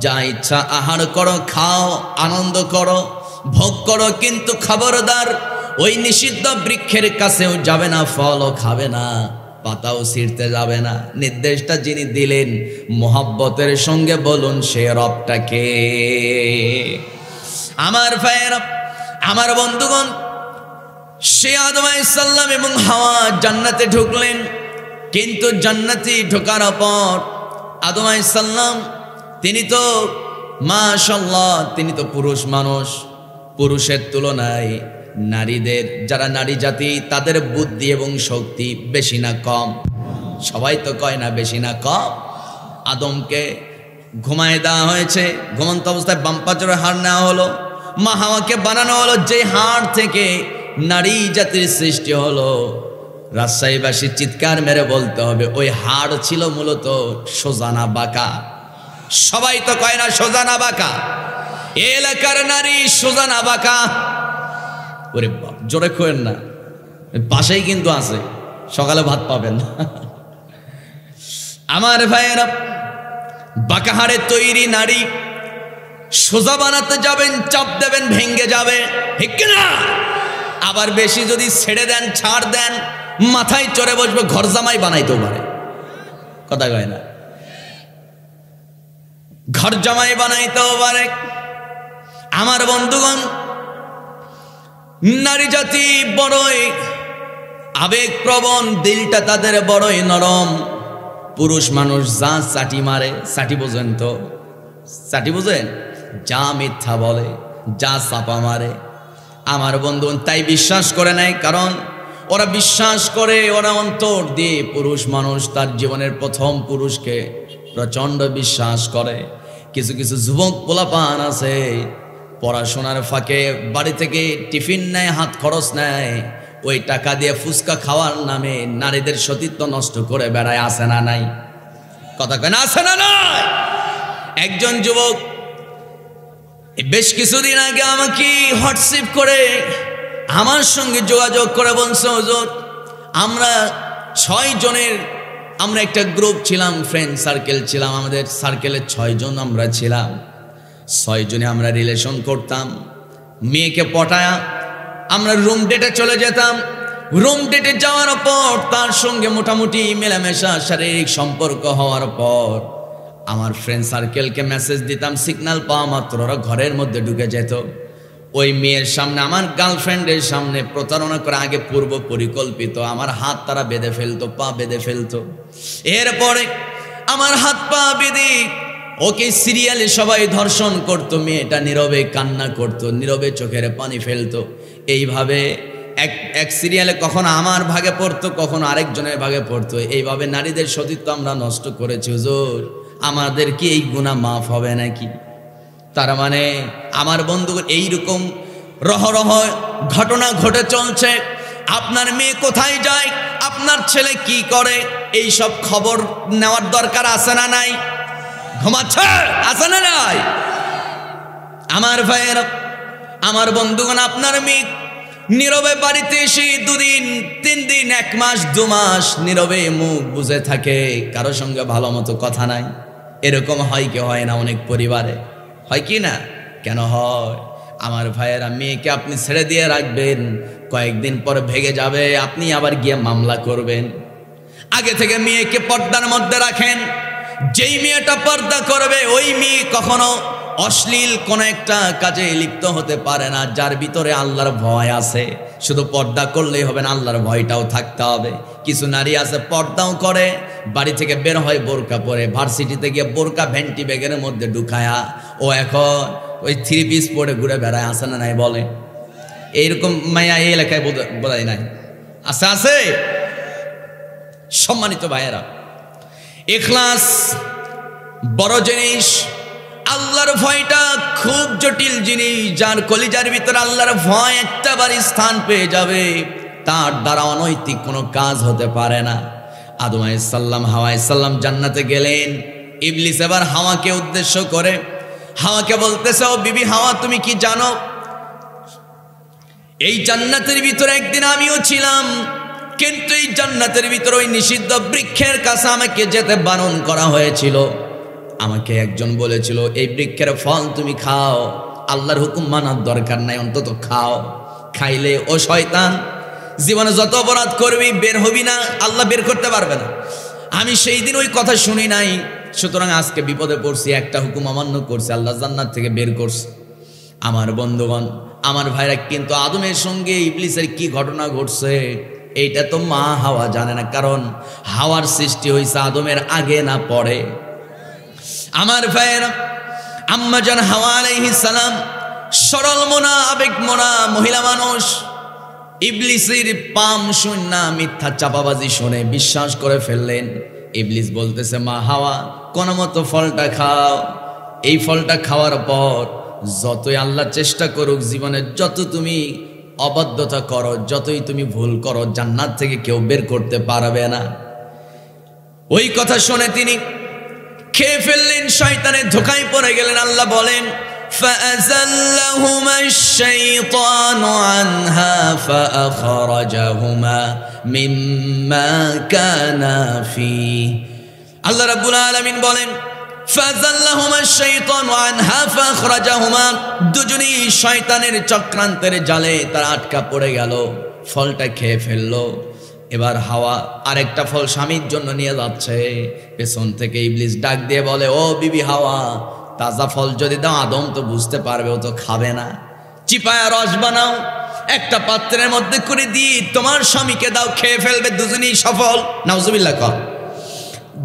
Speaker 1: যা ইচ্ছা আহার করো, খাও, আনন্দ করো, ভোগ করো, কিন্তু খবরদার ওই নিষিদ্ধ বৃক্ষের কাছেও যাবে না, ফলও খাবে না, পাতাও ছিঁড়তে যাবে না। নির্দেশটা যিনি দিলেন মোহাব্বতের সঙ্গে বলুন সে রবটাকে। আমার ভাইয়েরা, আমার বন্ধুগণ, সে আদম আলাইহিস সালাম এবং হাওয়া জান্নাতে ঢুকলেন। কিন্তু জান্নাতে ঢোকার পর আদম আলাইহিস সালাম তিনি তো মাশাআল্লাহ, তিনি তো পুরুষ মানুষ। পুরুষের তুলনায় নারীদের, যারা নারী জাতি, তাদের বুদ্ধি এবং শক্তি বেশি না কম? সবাই তো কয় না বেশি না কম। আদমকে ঘুমায় দেওয়া হয়েছে, ঘুমন্ত অবস্থায় বামপাচরের হাড় নেওয়া হলো, মা হাওয়াকে বানানো হলো, যে হাড় থেকে নারী জাতির সৃষ্টি হলো। রাজশাহীবাসী চিৎকার মেরে বলতে হবে, ওই হাড় ছিল মূলত সোজানা বাঁকা। সবাই তো কয় না সোজানা বাঁকা, এলাকার নারী সোজানা বাঁকা। ওরে বাপ, জোরে কইেন না, পাশেই কিন্তু আছে, সকালে ভাত পাবেন না। আমার ভাইয়েরা, বাঁকা হাড়ে তৈরি নারী সোজা বানাতে যাবেন, চাপ দেবেন, ভেঙ্গে যাবে, ঠিক না? আবার বেশি যদি ছেড়ে দেন, ছাড় দেন, মাথায় চড়ে বসবে, ঘর জামাই বানাইতেও পারে। কথা কয় না, ঘর জামাই বানাইতেও পারে। আমার বন্ধুগণ, নারী জাতি বড়ই আবেগপ্রবণ, দিলটা তাদের বড়ই নরম। পুরুষ মানুষ যা চাটি মারে, চাটি বোঝেন তো? চাটি বোঝেন? যা মিথ্যা বলে, যা চাপা মারে, আমার বন্ধুগণ তাই বিশ্বাস করে নেয়। কারণ ওরা বিশ্বাস করে, ওরা অন্তর দিয়ে, পুরুষ মানুষ তার জীবনের প্রথম পুরুষকে প্রচণ্ড বিশ্বাস করে। কিছু কিছু যুবক পোলাপান আছে, পড়াশোনার ফাঁকে বাড়ি থেকে টিফিন নেয়, হাত খরচ নেয়, ওই টাকা দিয়ে ফুচকা খাওয়ার নামে নারীদের সতীত্ব নষ্ট করে বেড়ায়। আছে না নাই? কথা কেন আছে না নাই? একজন যুবক বেশ কিছুদিন আগে আমাকে হোয়াটসঅ্যাপ করে আমার সঙ্গে যোগাযোগ করে বলছে, হুজুর আমরা 6 জনের, আমরা একটা গ্রুপ ছিলাম, ফ্রেন্ড সার্কেল ছিলাম, আমাদের সার্কেলের 6 জন আমরা ছিলাম। 6 জনে আমরা রিলেশন করতাম। মেয়েকে পটায়া আমরা রুম ডেটে চলে যেতাম। রুম ডেটে যাওয়ার পর তার সঙ্গে মোটামুটি মেলামেশা, শারীরিক সম্পর্ক হওয়ার পর আমার ফ্রেন্ড সার্কেলকে মেসেজ দিতাম, সিগন্যাল পাওয়া মাত্র ওরা ঘরের মধ্যে ঢুকে যেত। ওই মেয়ের সামনে, আমার গার্লফ্রেন্ডের সামনে প্রতারণা করে, আগে পূর্ব পরিকল্পিত, আমার হাত তারা বেঁধে ফেলতো, পা বেঁধে ফেলতো। এরপরে আমার হাত পা বেঁধে ওকে সিরিয়ালে সবাই ধর্ষণ করতো। মেয়েটা নীরবে কান্না করতো, নীরবে চোখের পানি ফেলতো। এইভাবে এক সিরিয়ালে কখনো আমার ভাগে পড়তো, কখনো আরেকজনের ভাগে পড়তো। এইভাবে নারীদের সতীত্ব আমরা নষ্ট করেছি। হুজুর আমাদের কি এই গুনাহ মাফ হবে নাকি? তার মানে আমার বন্ধু, এইরকম রহরহ ঘটনা ঘটে চলছে। আপনার মেয়ে কোথায় যায়, আপনার ছেলে কি করে, এই সব খবর নেওয়ার দরকার আছে না নাই? ঘুমাচ্ছে, আছে না নাই? আমার ভাইয়ের, আমার বন্ধুগণ, আপনার মেয়ে নীরবে বাড়িতে এসে 2 দিন 3 দিন 1 মাস 2 মাস নীরবে মুখ বুজে থাকে, কারো সঙ্গে ভালো মতো কথা নাই। এরকম হয় কি হয় না? অনেক পরিবারে হয় কি না? কেন হয়? আমার ভাইয়েরা, মেয়েকে আপনি ছেড়ে দিয়ে রাখবেন, কয়েকদিন পর ভেগে যাবে, আপনি আবার গিয়ে মামলা করবেন। আগে থেকে মেয়েকে পর্দার মধ্যে রাখেন। যেই মেয়েটা পর্দা করবে, ওই মেয়ে কখনো অশ্লীল কোন একটা কাজে লিপ্ত হতে পারে না, যার ভিতরে আল্লাহর ভয় আছে। শুধু পর্দা করলেই হবে না, আল্লাহর ভয়টাও থাকতে হবে। কিছু নারী আছে পর্দাও করে, বাড়ি থেকে বের হয় বোরকা পরে, ভার্সিটিতে গিয়ে বোরকা ভ্যান্টি ব্যাগের মধ্যে ঢুকায়া ও এখন ওই 3 পিস পরে ঘুরে বেড়ায়। আছে না নাই? বলে এইরকম মায়া এই এলাকায় বোধহয় নাই? আছে, আছে। সম্মানিত ভাইয়েরা, ইখলাস বড় জিনিস, আল্লাহর ভয়টা খুব জটিল জিনিস। যার কলিজার ভিতরে আল্লাহর ভয় একটাবার স্থান পেয়ে যাবে, তার দ্বারা অনৈতিক কোনো কাজ হতে পারে না। আদম আলাইহিস সালাম, হাওয়া আলাইহিস সালাম জান্নাতে গেলেন। ইবলিস এবার হাওয়াকে উদ্দেশ্য করে হাওয়াকে বলতেছে, ও বিবি হাওয়া, তুমি কি জানো এই জান্নাতের ভিতরে একদিন আমিও ছিলাম, কিন্তু এই জান্নাতের ভিতরে ওই নিষিদ্ধ বৃক্ষের কাছে আমাকে যেতে বারণ করা হয়েছিল। আমাকে একজন বলেছিল এই বৃক্ষের ফল তুমি খাও, আল্লাহর হুকুম মানার দরকার নাই, অন্তত খাও। খাইলে ও শয়তান জীবনে যত অপরাধ করবি বের হবি না, আল্লাহ বের করতে পারবে না। আমি সেই দিন ওই কথা শুনি নাই, সুতরাং আজকে বিপদে পড়ছি, একটা হুকুম অমান্য করছে, আল্লাহ জান্নাত থেকে বের করছে। আমার বন্ধুগণ, আমার ভাইরা, কিন্তু আদমের সঙ্গে ইবলিসের কি ঘটনা ঘটছে এইটা তো মা হাওয়া জানে না, কারণ হাওয়ার সৃষ্টি হয়েছে আদমের আগে না পরে। আমার ভাইয়েরা, আম্মা জান হাওয়া আলাইহিস সালাম সরল মনা, আবেগ মনা মহিলা মানুষ। ইবলিসের পাম শূন্য মিথ্যা চাপাবাজি শুনে বিশ্বাস করে ফেললেন। ইবলিস বলতেছে, মা হাওয়া কোন মতো ফলটা খাও। এই ফলটা খাওয়ার পর যতই আল্লাহ চেষ্টা করুক, জীবনে যত তুমি অবাধ্যতা করো, যতই তুমি ভুল করো, জান্নাত থেকে কেউ বের করতে পারবে না। ওই কথা শুনে তিনি খেয়ে ফেললেন, শয়তানের ধোঁকায় পড়ে গেলেন। আল্লাহ বলেন, فأزلهما الشيطان عنها فأخرجهما مما كانا فيه। আল্লাহ রাব্বুল আলামিন বলেন, فأزلهما الشيطان عنها فأخرجهما, দুজনেই শয়তানের চক্রান্তের জালে তারা আটকা পড়ে গেল, ফলটা খেয়ে ফেললো। এবার হাওয়া আরেকটা ফল স্বামীর জন্য নিয়ে যাচ্ছে, পেছন থেকে ইবলিস ডাক দিয়ে বলে, ও বিবি হাওয়া, তাজা ফল যদি দাও আদম তো বুঝতে পারবে, ও তো খাবে না, চিপায়া রস বানাও, একটা পাত্রের মধ্যে করে দিয়ে তোমার স্বামীকে দাও, খেয়ে ফেলবে, দুজনেই সফল। নাউজুবিল্লাহ কর।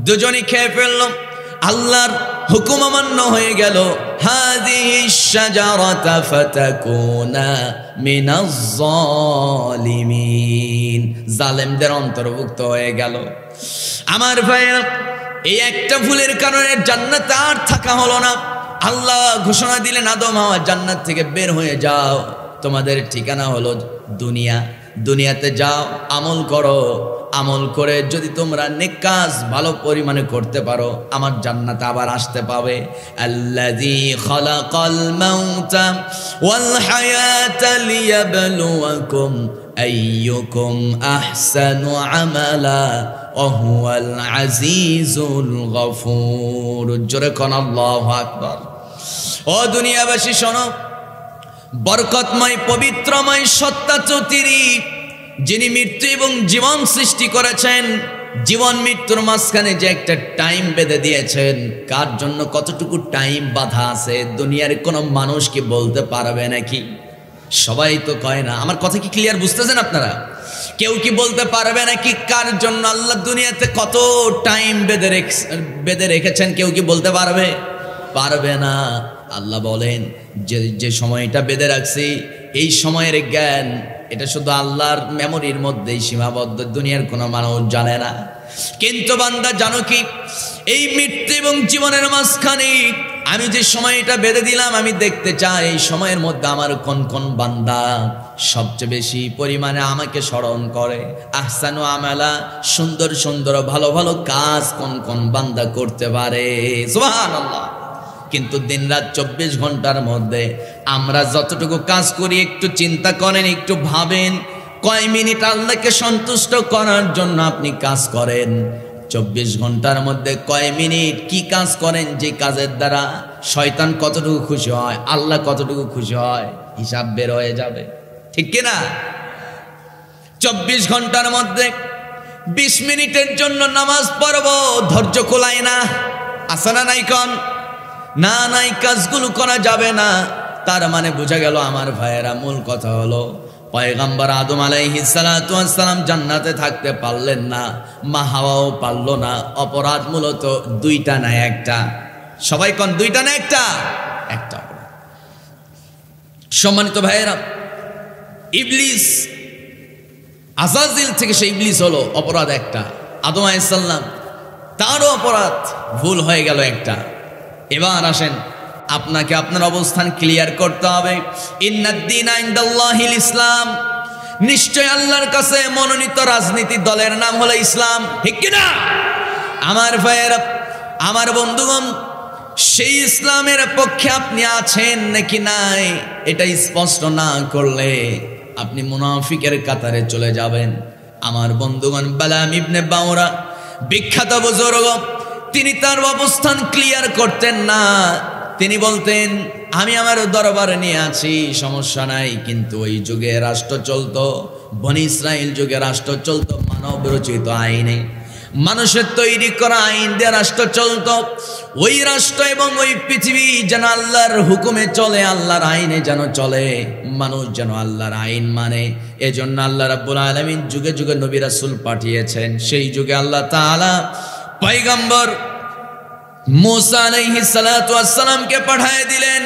Speaker 1: দুজনই খেয়ে ফেলল, আল্লাহর হুকুম অমান্য হয়ে গেল। হাযিহিশ শাজারাতা ফাতাকুনা মিনাজ জালিমিন, জালেমদের অন্তর্ভুক্ত হয়ে গেল। আমার ভাইরা, এই একটা ভুলের কারণে জান্নাতে আর থাকা হলো না। আল্লাহ ঘোষণা দিলেন, আদম হাওয়া জান্নাত থেকে বের হয়ে যাও, তোমাদের ঠিকানা হলো দুনিয়া, দুনিয়াতে যাও, আমল করো, আমল করে যদি তোমরা নেক কাজ ভালো পরিমাণে করতে পারো, আমার জান্নাতে আবার আসতে পাবে। আল্লাযী খালাকাল মাউতা ওয়াল হায়াতা লিয়াবলুয়াকুম আইয়ুকুম আহসানু আমালা ওয়া হুয়াল আজিজুল গফুর। জোরে কোন আল্লাহু আকবার। ও দুনিয়াবাসী শোনো, বরকতময় পবিত্রময় সত্তা চৌতিরি, যিনি মৃত্যু এবং জীবন সৃষ্টি করেছেন, জীবন মৃত্যুর মাঝখানে যে একটা টাইম বেঁধে দিয়েছেন, কার জন্য কতটুকু টাইম বাধা আছে দুনিয়ার কোনো মানুষ কি বলতে পারবে নাকি? সবাই তো কয় না। আমার কথা কি ক্লিয়ার বুঝতেছেন আপনারা? কেউ কি বলতে পারবে নাকি কার জন্য আল্লাহ দুনিয়াতে কত টাইম বেঁধে রেখেছেন? কেউ কি বলতে পারবে? পারবে না। আল্লাহ বলেন, যে সময়টা বেঁধে রাখছি এই সময়ের জ্ঞান এটা শুধু আল্লাহর মেমোরির মধ্যেই সীমাবদ্ধ, দুনিয়ার কোনো মানুষ জানে না। কিন্তু বান্দা জানো কি, এই মৃত্যু এবং জীবনের মাঝখানে আমি যে সময়টা বেঁধে দিলাম, আমি দেখতে চাই এই সময়ের মধ্যে আমার কোন কোন বান্দা সবচেয়ে বেশি পরিমাণে আমাকে স্মরণ করে। আহসানু আমালা, সুন্দর সুন্দর ভালো ভালো কাজ কোন কোন বান্দা করতে পারে। সুবহানাল্লাহ। কিন্তু দিনরাত 24 ঘন্টার মধ্যে আমরা যতটুকু কাজ করি, একটু চিন্তা করেন, একটু ভাবেন, কয় মিনিট আল্লাহকে সন্তুষ্ট করার জন্য আপনি কাজ করেন? 24 ঘন্টার মধ্যে কয় মিনিট কি কাজ করেন যে কাজের দ্বারা শয়তান কতটুকু খুশি হয়, আল্লাহ কতটুকু খুশি হয়, হিসাব বের হয়ে যাবে, ঠিক কিনা? 24 ঘন্টার মধ্যে 20 মিনিটের জন্য নামাজ পড়ব, ধৈর্য কোলায় না, আছে না নাই? কন না, নাই, কাজগুলো করা যাবে না। তার মানে বোঝা গেল আমার ভাইয়েরা, মূল কথা হলো পয়গম্বর আদম আলাইহিস সালাতু ওয়াস সালাম জান্নাতে থাকতে পারলেন না, মা হাওয়াও পারল না। অপরাধ মূলত দুইটা না একটা। সবাই কোন দুইটা না একটা? একটা। সম্মানিত ভাইয়েরা, ইবলিস আজাজিল থেকে সেই ইবলিস হলো, অপরাধ একটা। আদম আলাইহিস সালাম তারও অপরাধ, ভুল হয়ে গেল একটা। এবার আসেন, আপনাকে আপনার অবস্থান ক্লিয়ার করতে হবে। ইন্নাদ-দীনা ইনদাল্লাহিল ইসলাম, নিশ্চয় আল্লাহর কাছে মনোনীত রাজনীতি দলের নাম হলো ইসলাম, ঠিক কিনা? আমার ভাইয়েরা, আমার বন্ধুগণ, সেই ইসলামের পক্ষে আপনি আছেন নাকি নাই, এটা স্পষ্ট না করলে আপনি মুনাফিকের কাতারে চলে যাবেন। আমার বন্ধুগণ, বালাম ইবনে বাউরা বিখ্যাত বুজুর্গ, তিনি তার অবস্থান ক্লিয়ার করতেন না। তিনি বলতেন, আমি আমার দরবারে নিয়ে আছি, সমস্যা নাই, কিন্তু ওই যুগে রাষ্ট্র চলতো, বনি ইসরাইল যুগে রাষ্ট্র চলতো মানব রচিত আইনে, মানুষের তৈরি করা আইন দিয়ে রাষ্ট্র চলতো। ওই রাষ্ট্র এবং ওই পৃথিবী যেন আল্লাহর হুকুমে চলে, আল্লাহর আইনে যেন চলে, মানুষ যেন আল্লাহর আইন মানে। এজন্য আল্লাহ রাব্বুল আলামিন যুগে যুগে নবী রাসূল পাঠিয়েছেন। সেই যুগে আল্লাহ তাআলা পয়গম্বর মুসা আলাইহিস সালাতু ওয়াস সালামকে পাঠিয়ে দিলেন।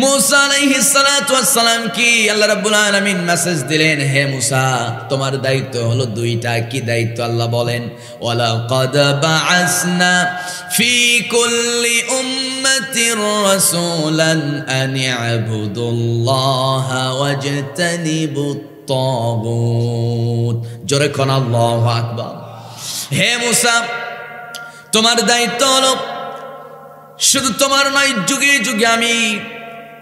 Speaker 1: মুসা আলাইহিস সালাতু ওয়াস সালাম কি আল্লাহ রাব্বুল আলামিন মেসেজ দিলেন, হে মুসা, তোমার দায়িত্ব হলো দুইটা। কি দায়িত্ব? আল্লাহ বলেন, ওয়ালাকাদ বাআসনা ফি কুল্লি উম্মাতির রাসূলান আন ইবুদুল্লাহা ওয়াজতানিবুত তাগুত। জোরে কোন আল্লাহু আকবার। হে মুসা, তোমার দায়িত্ব হলো, শুধু তোমার নয়, যুগে যুগে আমি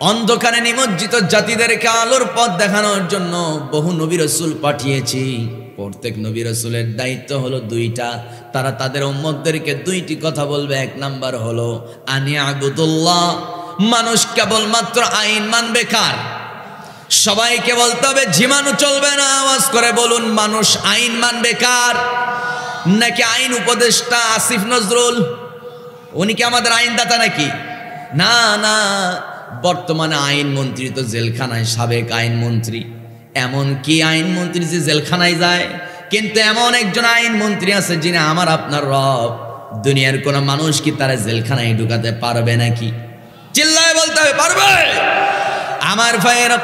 Speaker 1: অন্ধকারে নিমজ্জিত জাতিদেরকে আলোর পথ দেখানোর জন্য বহু নবী রাসূল পাঠিয়েছি। প্রত্যেক নবী রাসূলের দায়িত্ব হলো দুইটা। তারা তাদের উম্মতদেরকে দুইটি কথা বলবে। এক নাম্বার হলো আনি আবুদুল্লাহ, মানুষ কেবলমাত্র আইন মানবে কার? সবাইকে বলতে হবে, ঝিমানো চলবে না। আওয়াজ করে বলুন, মানুষ আইন মানবে কার? নাকি আইন উপদেষ্টা আসিফ নজরুল, উনি কি আমাদের আইনদাতা নাকি? না না, বর্তমানে আইন মন্ত্রী তো জেলখানায়, সাবেক আইন মন্ত্রী। এমন কি আইন মন্ত্রী যে জেলখানায় যায়? কিন্তু এমন একজন আইন মন্ত্রী আছে যিনি আমার আপনার রব। দুনিয়ার কোন মানুষ কি তারা জেলখানায় ঢুকাতে পারবে নাকি? চিল্লায় বলতে হবে, পারবে? আমার ভাইয়েরা,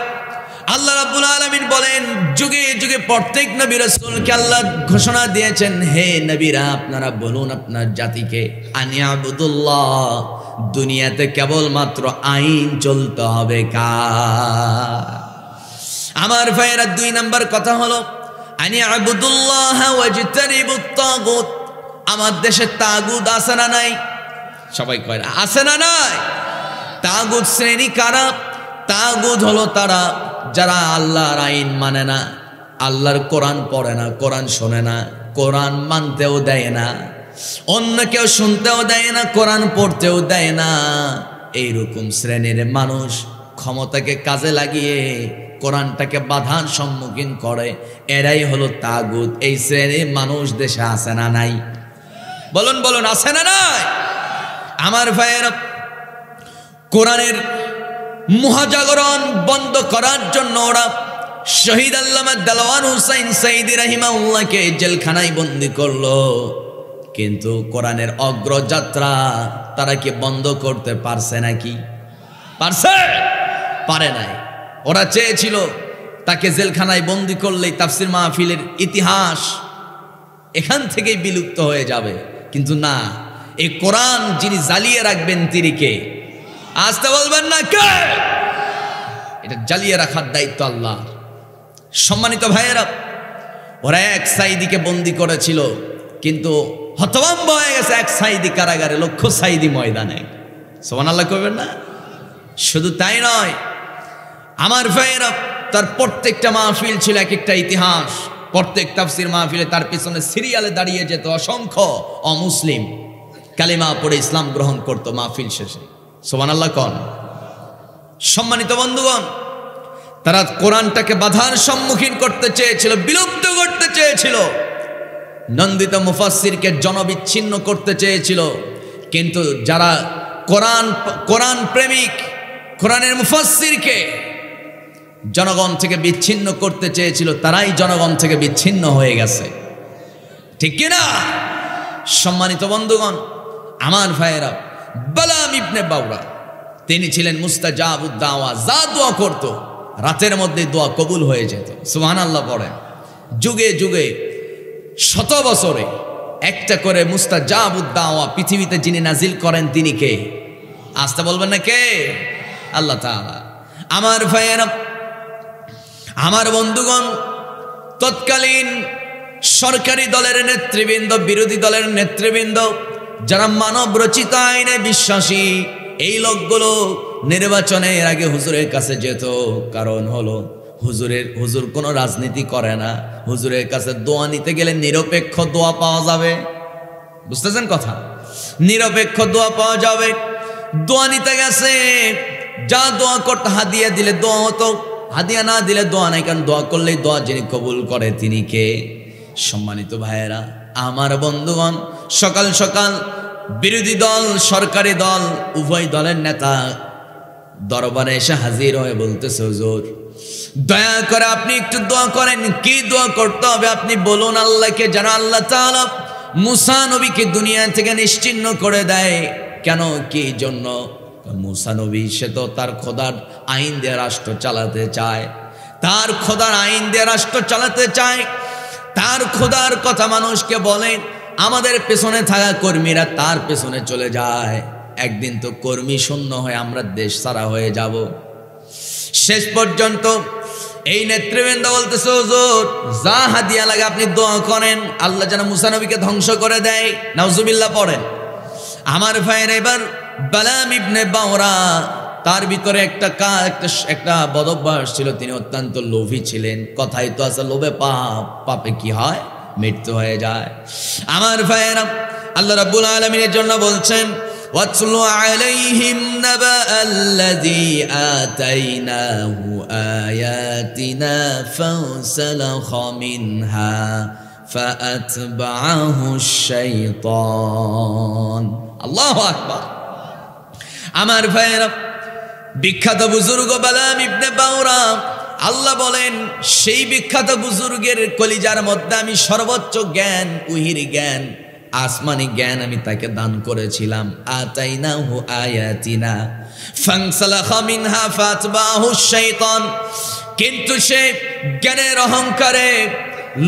Speaker 1: আল্লাহ রাব্বুল আলামিন বলেন, যুগে যুগে প্রত্যেক নবী রাসূলকে আল্লাহ ঘোষণা দিয়েছেন, হে নবীরা, আপনারা বলুন আপনার জাতিকে আনি আবুদুল্লাহ, দুনিয়াতে কেবলমাত্র আইন চলতে হবে কার? আমার ভাইয়েরা, দুই নাম্বার কথা হলো আনি আবুদুল্লাহ ওয়াজতানিবুত তাগুত। আমার দেশে তাগুত আছে না নাই? সবাই কয় আছে না নাই? তাগুত শ্রেণী কারা? তাগুত হলো তারা যারা আল্লাহর আইন মানে না, আল্লাহর কোরআন পড়ে না, কোরআন শোনে না, কোরআন মানতেও দেয় না, অন্য কেউ শুনতেও দেয় না, কোরআন পড়তেও দেয় না। এইরকম শ্রেণীর মানুষ ক্ষমতাকে কাজে লাগিয়ে কোরআনটাকে বাধার সম্মুখীন করে, এরাই হলো তাগুত। এই শ্রেণীর মানুষ দেশে আছে না নাই? বলুন বলুন, আছে না নাই? আমার ভাইয়েরা, কোরআনের মহাজাগরণ বন্ধ করার জন্য ওরা শহীদ আল্লামা দেলওয়ার হুসাইন সাইদি রাহিমাহুল্লাহকে জেলখানায় বন্দী করলো। কিন্তু কোরআনের অগ্রযাত্রা তারা কি বন্ধ করতে পারছে নাকি? পারছে? পারে নাই। ওরা চেয়েছিল তাকে জেলখানায় বন্দী করলেই তাফসির মাহফিলের ইতিহাস এখান থেকেই বিলুপ্ত হয়ে যাবে। কিন্তু না, এই কোরআন যিনি জ্বালিয়ে রাখবেন তিনি কে? আসতে বলবেন না কে? এটা জ্বালিয়ে রাখার দায়িত্ব আল্লাহ। সম্মানিত ভাইয়েরা, ওরা এক সাইদিকে বন্দী করেছিল, কিন্তু হতভম্ব হয়ে গেছে এক সাইদি কারাগারে, লক্ষ সাইদি ময়দানে। সুবহানাল্লাহ কইবেন না? শুধু তাই নয়, আমার ভাইয়েরা, তার প্রত্যেকটা মাহফিল ছিল এক একটা ইতিহাস। প্রত্যেক তাফসির মাহফিলে তার পিছনে সিরিয়ালে দাঁড়িয়ে যেত অসংখ্য অমুসলিম, কালিমা পড়ে ইসলাম গ্রহণ করত মাহফিল শেষে। সুবহানাল্লাহ কোন? সম্মানিত বন্ধুগণ, তারা কোরআনটাকে বাধার সম্মুখীন করতে চেয়েছিল, বিলুপ্ত করতে চেয়েছিল, নন্দিত মুফাসসিরকে জনবিচ্ছিন্ন করতে চেয়েছিল। কিন্তু যারা কোরআন প্রেমিক, কোরআনের মুফাসসিরকে জনগণ থেকে বিচ্ছিন্ন করতে চেয়েছিল, তারাই জনগণ থেকে বিচ্ছিন্ন হয়ে গেছে। ঠিক কিনা? সম্মানিত বন্ধুগণ, আমার ভাইয়েরা, বালাম ইবনে বাউরা তিনি ছিলেন মুস্তাজাবুদ দাওয়া। যা দোয়া করত রাতের মধ্যে দোয়া কবুল হয়ে যেত। সুবহানাল্লাহ পড়েন। যুগে যুগে শত বছরে একটা করে মুস্তাজাবুদ দাওয়া পৃথিবীতে যিনি নাজিল করেন তিনি কে? আসতে বলবেন না কে? আল্লাহ তাআলা। আমার ভাইয়েরা, আমার বন্ধুগণ, তৎকালীন সরকারি দলের নেতৃবৃন্দ, বিরোধী দলের নেতৃবৃন্দ, যারা মানব রচিত আইনে বিশ্বাসী, এই লোকগুলো নির্বাচনের আগে হুজুরের কাছে যেত। কারণ হলো হুজুর কোনো রাজনীতি করে না, হুজুরের কাছে দোয়া নিতে গেলে নিরপেক্ষ দোয়া পাওয়া যাবে। বুঝতেছেন কথা? নিরপেক্ষ দোয়া পাওয়া যাবে। দোয়া নিতে গেছে, যা দোয়া করতে হাদিয়া দিলে দোয়া হতো, হাদিয়া না দিলে দোয়া নাই, কারণ দোয়া করলেই দোয়া যিনি কবুল করে তিনি কে? সম্মানিত ভাইয়েরা, আমার বন্ধুগণ, সকাল সকাল বিরোধী দল সরকারি দল উভয় দলের নেতা দরবারে এসে হাজির হয়ে বলতেছে, হুজুর দয়া করে আপনি একটু দোয়া করেন। কি দোয়া করতে হবে আপনি বলুন আল্লাহকে, যেন আল্লাহ তাআলা মুসা নবীকে দুনিয়া থেকে নিশ্চিহ্ন করে দেয়। কেন, কি জন্য? মুসা নবী সে তো তার খোদার আইন দিয়ে রাষ্ট্র চালাতে চায়, তার খোদার আইন দিয়ে রাষ্ট্র চালাতে চায়, তার খোদার কথা মানুষকে বলে। আমাদের পেছনে থাকা কর্মীরা তার পেছনে চলে যায়। একদিন তো কর্মী শূন্য হয়ে আমরা দেশ ছাড়া হয়ে যাব। শেষ পর্যন্ত এই নেতৃবৃন্দ বলতেছে, হুজুর যা হাদিয়া লাগে আপনি দোয়া করেন আল্লাহ যেন মুসা নবীকে ধ্বংস করে দেয়। নাউজুবিল্লাহ পড়েন। আমার ভাইয়ের এবার বালাম ইবনে বাওরা, তার ভিতরে একটা বদভ্যাস ছিল, তিনি অত্যন্ত লোভী ছিলেন। কথাই তো আছে, লোভে পাপ, পাপে কি হয়? মৃত্যু হয়ে যায়। আমার ভাইয়েরা, আল্লাহ রাব্বুল আলামিনের জন্য বলছেন, ওয়াতলু আলাইহিম নাবা আল্লাযী আতাইনাহু আয়াতিনা ফাসালাখা মিনহা ফাআতবাআহু শাইতান। আল্লাহু আকবার। আমার ভাইয়েরা, বিখ্যাত বুজুর্গ বালাম ইবনে বাওরা, আল্লাহ বলেন সেই বিখ্যাত বুজুর্গের কলিজার মধ্যে আমি সর্বোচ্চ জ্ঞান, উহির জ্ঞান, আসমানি জ্ঞান আমি তাকে দান করেছিলাম। আতাইনাহু আয়াতিনা ফানসালাখা মিনহা ফাতবাহু শাইতান। কিন্তু সে জ্ঞানের অহংকারে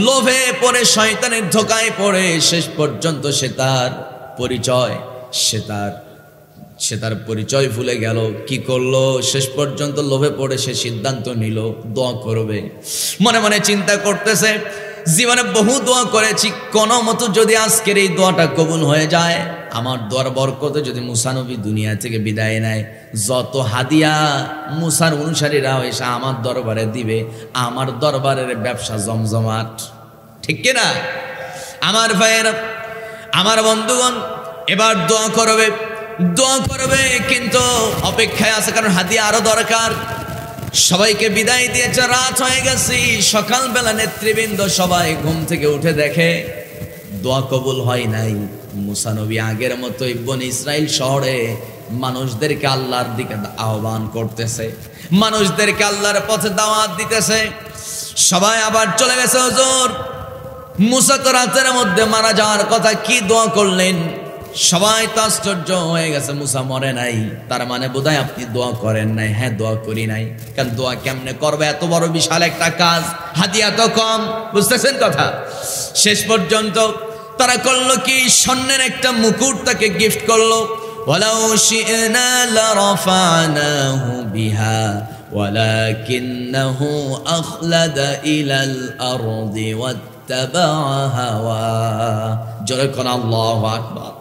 Speaker 1: লোভে পড়ে, শয়তানের ধোকায় পড়ে শেষ পর্যন্ত সে তার পরিচয় ভুলে গেল। কি করলো? শেষ পর্যন্ত লোভে পড়ে সে সিদ্ধান্ত নিল দোয়া করবে। মনে মনে চিন্তা করতেছে, জীবনে বহু দোয়া করেছি, কোনো মতো যদি আজকের এই দোয়াটা কবুল হয়ে যায়, আমার দোয়ার বরকতে যদি মুসা নবী দুনিয়া থেকে বিদায় নেয়, যত হাদিয়া মুসার অনুসারীরা এসে আমার দরবারে দিবে, আমার দরবারের ব্যবসা জমজমাট। ঠিক কিনা? আমার ভাইয়েরা, আমার বন্ধুগণ, এবার দোয়া করবে, কিন্তু অপেক্ষায় আছে, কারণ হাদিয়া আরো দরকার। সবাইকে বিদায় দিয়েছে, রাত হয়ে গেছে। সকালবেলা নেতৃবৃন্দ সবাই ঘুম থেকে উঠে দেখে দোয়া কবুল হয় নাই। মুসা নবী আগের মতোই বনি ইসরাইল শহরে মানুষদেরকে আল্লাহর দিকে আহ্বান করতেছে, মানুষদেরকে আল্লাহর পথে দাওয়াত দিতেছে। সবাই আবার চলে গেছে। হুজুর মুসা তো রাতের মধ্যে মারা যাওয়ার কথা, কি দোয়া করলেন? সবাই তো আশ্চর্য হয়ে গেছে, মুসা মরে নাই, তার মানে বোধহয় আপনি দোয়া করেন নাই। হ্যাঁ, দোয়া করি নাই। কারণ দোয়া কেমনে করবে? এত বড় বিশাল একটা কাজ, হাদিয়া তো কম। বুঝতেছেন কথা? শেষ পর্যন্ত তারা করলো কি, স্বর্ণের একটা মুকুট তাকে গিফট করলো। ওয়ালাউ শি'না লারাফানাহু বিহা ওয়ালাকিন্নাহু আখলাদা ইলাল আরদি ওয়াত্তাবা'a হাওয়া। জোরে কোন আল্লাহু আকবার।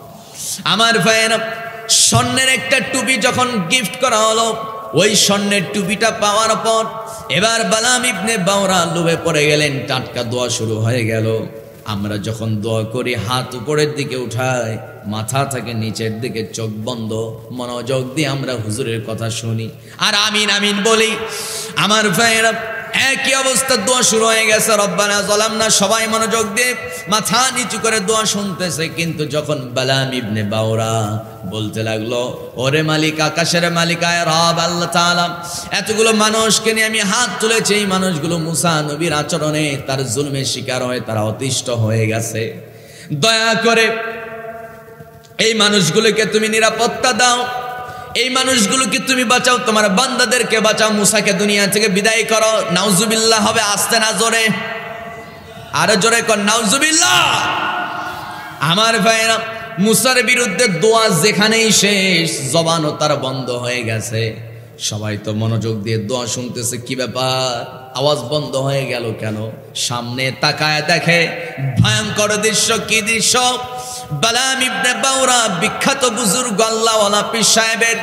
Speaker 1: আমার ভাইয়েরা, স্বর্ণের একটা টুপি যখন গিফট করা হলো, ওই স্বর্ণের টুপিটা পাওয়ার পর এবার বালাম ইবনে বাওরা লোভে পড়ে গেলেন। টাটকা দোয়া শুরু হয়ে গেল। আমরা যখন দোয়া করি হাত উপরের দিকে উঠাই, মাথা থেকে নিচের দিকে চোখ বন্ধ, মনোযোগ দিয়ে আমরা হুজুরের কথা শুনি আর আমিন আমিন বলি। আমার ভাইয়েরা, একই অবস্থা, দোয়া শুরু হয়ে গেছে। রব্বানা যালামনা, সবাই মনোযোগ দিয়ে মাথা নিচু করে দোয়া শুনতেছে। কিন্তু যখন বালাম ইবনে বাওরা বলতে লাগলো, ওরে মালিক, আকাশের মালিক আয় রব আল্লাহ তাআলা, এতগুলো মানুষকে নিয়ে আমি হাত তুলেছি, এই মানুষগুলো মুসা নবীর আচরণে তার জুলমের শিকার হয়ে তারা অতিষ্ঠ হয়ে গেছে। দয়া করে এই মানুষগুলোকে তুমি নিরাপত্তা দাও, এই মানুষগুলোকে তুমি বাঁচাও, তোমার বান্দাদেরকে বাঁচাও, মুসাকে দুনিয়া থেকে বিদায় করো। নাউজুবিল্লাহ হবে, আসতে না জোরে, আরো জোরে কর নাউজুবিল্লাহ। আমার ভাইরা, মুসার বিরুদ্ধে দোয়া যেখানেই শেষ, জবানও তার বন্ধ হয়ে গেছে। সবাই তো মনোযোগ দিয়ে দোয়া শুনতেছে। কি ব্যাপার, আওয়াজ বন্ধ হয়ে গেল কেন? সামনে তাকায় দেখে ভয়ঙ্কর দৃশ্য। কি দৃশ্য? বালাম ইবনে বাওরা, বিখ্যাত বুজুর্গ আল্লাহওয়ালা পীর সাহেবের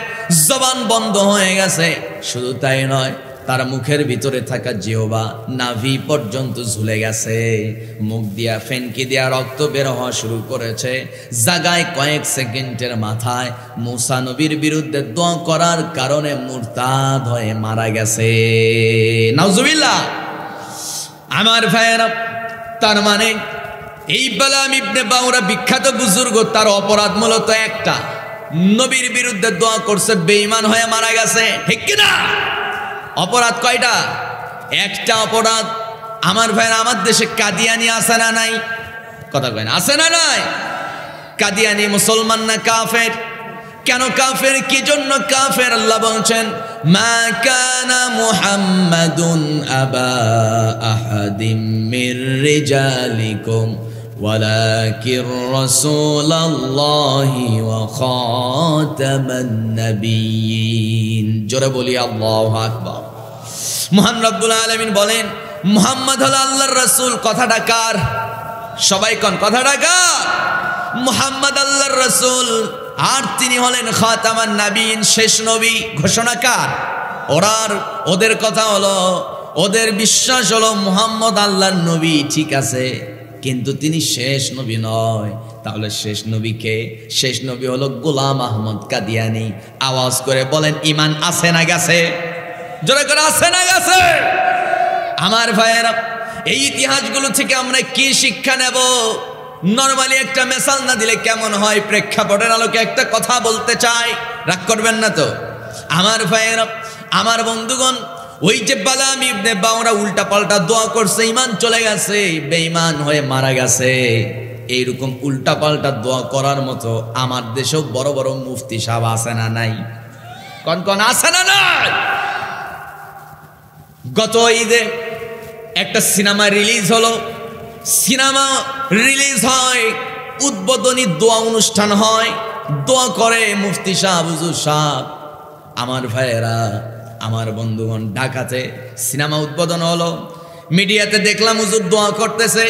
Speaker 1: জবান বন্ধ হয়ে গেছে। শুধু তাই নয়, তার মুখের ভিতরে থাকা জিহ্বা নাভি পর্যন্ত ঝুলে গেছে, মুখ দিয়া ফেনকি দিয়া রক্ত বের হওয়া শুরু করেছে। জাগায় কয়েক সেকেন্ডের মাথায় মুসা নবীর বিরুদ্ধে দোয়া করার কারণে মুরতাদ হয়ে মারা গেছে। নাউজুবিল্লাহ। আমার ভাইয়েরা, তার মানে এই বালাম ইবনে বাউরা বিখ্যাত বুজুর্গ, তার অপরাধ মূলত একটা, নবীর বিরুদ্ধে দোয়া করছে, বেঈমান হয়ে মারা গেছে, ঠিক কিনা? অপরাধ কয়টা? একটা অপরাধ। আমার ভাইয়েরা, আমার দেশে কাদিয়ানি আছে না নাই? কথা কয় না, আছে না নাই? কাদিয়ানি মুসলমান না কাফের? কেন কাফের? কি জন্য কাফের? আল্লাহ বলছেন, মা কানা মুহাম্মাদুন আবা আহাদিম মির রিজালিকুম ওয়ালাকির রাসূলুল্লাহি ওয়া খাতামান নাবিয়্যিন। জোরে বলি আল্লাহু আকবার। মহান রব্বুল আলামিন বলেন, মুহাম্মদ হলো আল্লাহর রাসূল। কথাটা কার? সবাই কোন কথাটা কার? মুহাম্মদ আল্লাহর রাসূল, আর তিনি হলেন খাতামান নাবিয়্যিন, শেষ নবী। ঘোষণা কার? ওদের কথা হলো, ওদের বিশ্বাস হলো মুহাম্মদ আল্লাহর নবী, ঠিক আছে, কিন্তু তিনি শেষ নবী নয়। তাহলে শেষ নবী কে? শেষ নবী হলো গোলাম আহমদ কাদিয়ানি। আওয়াজ করে বলেন, ঈমান আছে না গেছে? জোরে করে আছে না গেছে? আমার ভাইয়েরা, এই ইতিহাসগুলো থেকে আমরা কি শিক্ষা নেব? নরমালি একটা মেসাল না দিলে কেমন হয়? প্রেক্ষাপটের আলোকে একটা কথা বলতে চাই, রাগ করবেন না তো? আমার ভাইয়েরা, আমার বন্ধুগণ, ওই যে বালাম ইবনে বাউরা উল্টা পাল্টা দোয়া করছে, ঈমান চলে গেছে, বেঈমান হয়ে মারা গেছে। এইরকম উল্টা পাল্টা দোয়া করার মতো আমার দেশেও বড় বড় মুফতি সাহেব আছে না নাই? কোন কোন আছে না নাই? গত ঈদে একটা সিনেমা রিলিজ হলো। সিনেমা রিলিজ হয়, উদ্বোধনী দোয়া অনুষ্ঠান হয়, দোয়া করে মুফতি সাহেব, হুজুর সাহেব। আমার ভাইয়েরা, আমার বন্ধুগণ, ঢাকাতে সিনেমা উদ্বোধন হলো, মিডিয়াতে দেখলাম হুজুর দোয়া করতেছে।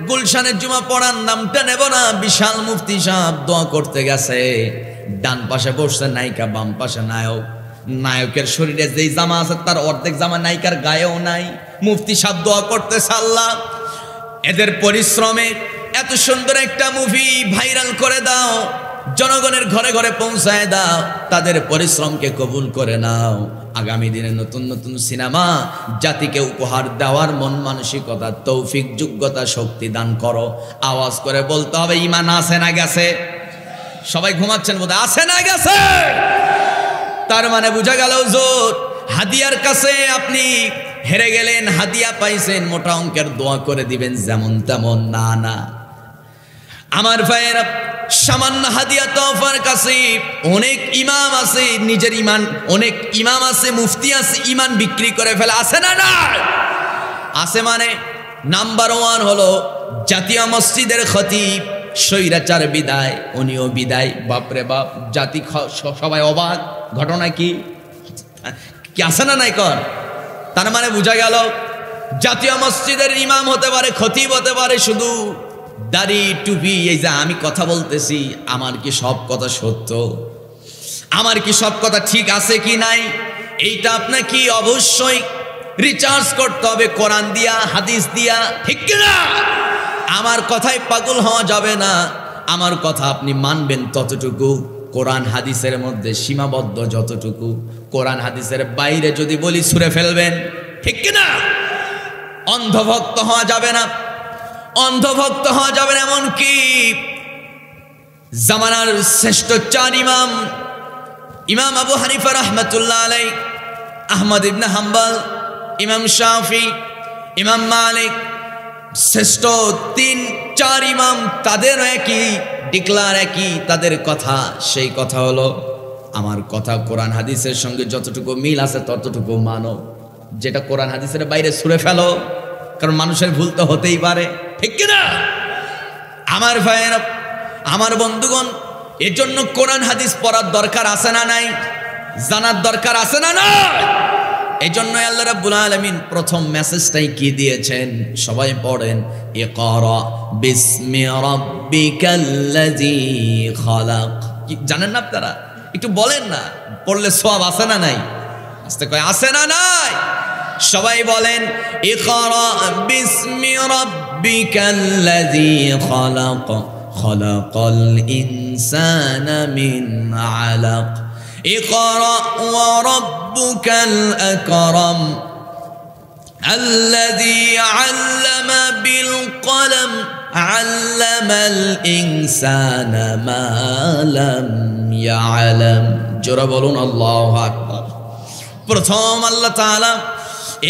Speaker 1: গুলশানের জুমা পড়ার নামটা নেব না, বিশাল মুফতি সাহেব দোয়া করতে গেছে। ডান পাশে বসছে নায়িকা, বাম পাশে নায়ক। নায়কের শরীরে যেই জামা আছে তার অর্ধেক জামা নায়িকার গায়েও নাই। মুফতি সাহেব দোয়া করতেছে, আল্লাহ এদের পরিশ্রমে এত সুন্দর একটা মুভি ভাইরাল করে দাও, জনগণের ঘরে ঘরে পৌঁছায় দাও, তাদের পরিশ্রমকে কবুল করে নাও। আগামী দিনে নতুন নতুন সিনেমা জাতিকে উপহার দেওয়ার মন মানসিকতা, তৌফিক, যোগ্যতা, শক্তি দান করো। আওয়াজ করে বলতে হবে, ঈমান আছে না গেছে? সবাই ঘুমাচ্ছেন বোধহয়, আছে না গেছে? তার মানে বুঝা গেল, হুজুর হাদিয়ার কাছে আপনি হেরে গেলেন, হাদিয়া পাইছেন, মোটা অঙ্কের দোয়া করে দিবেন যেমন তেমন না। না আমার ভাইয়েরা, সামান্য হাদিয়া তোফার কাছে অনেক ইমাম আছে, নিজের ইমান, অনেক ইমাম আছে, মুফতি আছে, ইমান বিক্রি করে ফেলে, আছে না না? আছে। মানে নাম্বার 1 হলো জাতীয় মসজিদের খতিব, স্বৈরাচার বিদায়, উনিও বিদায়। বাপরে বাপ, জাতি সবাই অবাক। ঘটনা কি আছে না নাই? কর। তার মানে বুঝা গেল, জাতীয় মসজিদের ইমাম হতে পারে, খতিব হতে পারে, শুধু দাড়ি টুপি। এই যে আমি কথা বলতেছি, আমার কি সব কথা সত্য? আমার কি সব কথা ঠিক আছে কি নাই? এইটা আপনাকে অবশ্যই রিচার্জ করতে হবে কোরআন দিয়া, হাদিস দিয়া, ঠিক কিনা? আমার কথায় পাগল হওয়া যাবে না। আমার কথা আপনি মানবেন ততটুকু, কোরআন হাদিসের মধ্যে সীমাবদ্ধ যতটুকু। কোরআন হাদিসের বাইরে যদি বলি ছুঁড়ে ফেলবেন, ঠিক কিনা? অন্ধভক্ত হওয়া যাবে না, অন্ধভক্ত হওয়া যাবে না। এমনকি জামানার শ্রেষ্ঠ 4 ইমাম, ইমাম আবু হানিফা রাহমাতুল্লাহ আলাইহি, আহমদ ইবনে হাম্বল, ইমাম শাফি, ইমাম মালিক, শ্রেষ্ঠ 3-4 ইমাম, তাদের একই ডিক্লার, একই তাদের কথা। সেই কথা হলো, আমার কথা কোরআন হাদিসের সঙ্গে যতটুকু মিল আছে ততটুকু মানো, যেটা কোরআন হাদিসের বাইরে ছুঁড়ে ফেলো, কারণ মানুষের ভুল তো হতেই পারে, ঠিক কিনা? আমার ভাইয়েরা, আমার বন্ধুগণ, এর জন্য কোরআন হাদিস পড়ার দরকার আছে না নাই? জানার দরকার আছে না নাই? এই জন্য আল্লাহ রাব্বুল আলামিন প্রথম মেসেজটাই কি দিয়েছেন? সবাই পড়েন, ইকরা বিসমি রাব্বিকাল্লাযী খালাক। কি জানেন না আপনারা? একটু বলেন না, পড়লে সওয়াব আছে না নাই? আস্তে কয়, আছে না নাই? সবাই বলেন ইকরা বিসমি রাব্বিকাল্লাযী খালাক খালাকাল ইনসানা মিন আলাক ইকরা ওয়া রাব্বুকাল আকরাম الذي علم بالقلم علم الإنسان ما لم يعلم জোরে বলুন আল্লাহু আকবার। প্রথম আল্লাহ তাআলা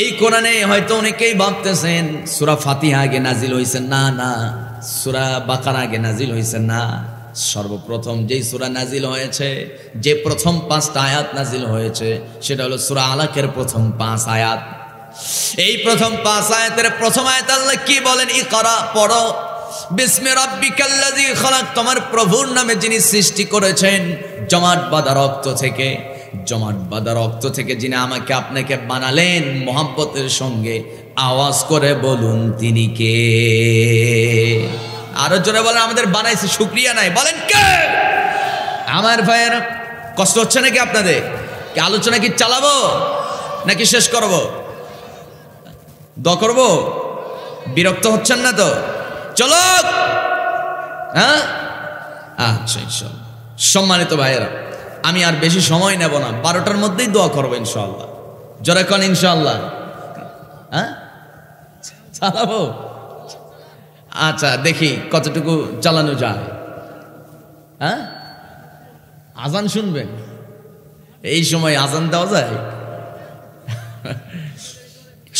Speaker 1: এই কোরআনে হয়তো অনেকেই ভাবতেছেন সূরা ফাতিহা আগে নাজিল হয়েছে, না না, সূরা বাকারা আগে নাজিল হয়েছে না। সর্বপ্রথম যেই সূরা নাজিল হয়েছে, যে প্রথম 5টা আয়াত নাজিল হয়েছে, সেটা হলো সূরা আলাকের প্রথম 5 আয়াত। এই প্রথম 5 আয়াতের প্রথম আয়াত আল্লাহ কি বলেন? ইকরা, পড়ো, বিসমি রাব্বিকাল্লাযী খালাক, তোমার প্রভুর নামে যিনি সৃষ্টি করেছেন জমাট বাঁধা রক্ত থেকে, জমাট বাঁধা রক্ত থেকে যিনি আমাকে আপনাকে বানালেন মোহাব্বতের সঙ্গে, আওয়াজ করে বলুন তিনি কে? আরো জোরে বলেন, আমাদের বানাইছে, শুকরিয়া নাই, বলেন কে? আমার ভাইয়েরা, কষ্ট হচ্ছে নাকি আপনাদের? কি আলোচনা কি চালাবো নাকি শেষ করবো? দোয়া করবো? বিরক্ত হচ্ছেন না তো? চলো, হ্যাঁ, আচ্ছা ইনশাআল্লাহ। সম্মানিত ভাইয়েরা, আমি আর বেশি সময় নেব না, 12টার মধ্যেই দোয়া করবো ইনশাআল্লাহ। জোরে কোন ইনশাআল্লাহ? হ্যাঁ, চালাবো? আচ্ছা, দেখি কতটুকু চালানো যায়। হ্যাঁ, আজান শুনবেন? এই সময় আজান দেওয়া যায়?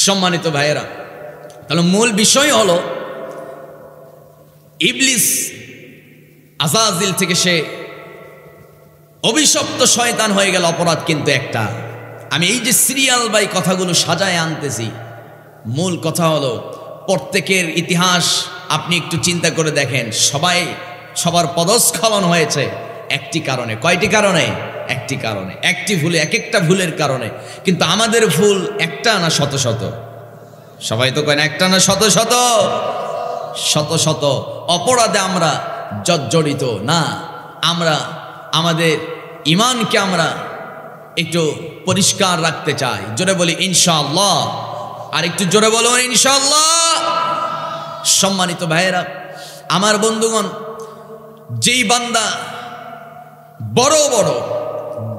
Speaker 1: সম্মানিত ভাইয়েরা, তাহলে মূল বিষয় হলো ইবলিস আজাজিল থেকে সে অভিশপ্ত শয়তান হয়ে গেল। অপরাধ কিন্তু একটা। আমি এই যে সিরিয়াল বাই কথাগুলো সাজায় আনতেছি, মূল কথা হলো প্রত্যেকের ইতিহাস আপনি একটু চিন্তা করে দেখেন, সবার পদস্খলন হয়েছে একটি কারণে। কয়টি কারণে? একটি কারণে, একটি ভুলে, এক একটা ভুলের কারণে। কিন্তু আমাদের ভুল একটা না শত শত? সবাই তো কয় না একটা না শত শত? শত শত অপরাধে আমরা জর্জরিত না। আমরা আমাদের ঈমানকে আমরা একটু পরিষ্কার রাখতে চাই। জোরে বলি ইনশাআল্লাহ। আর একটু জোরে বলুন ইনশাআল্লাহ। সম্মানিত ভাইয়েরা, আমার বন্ধুগণ, যেই বান্দা বড় বড়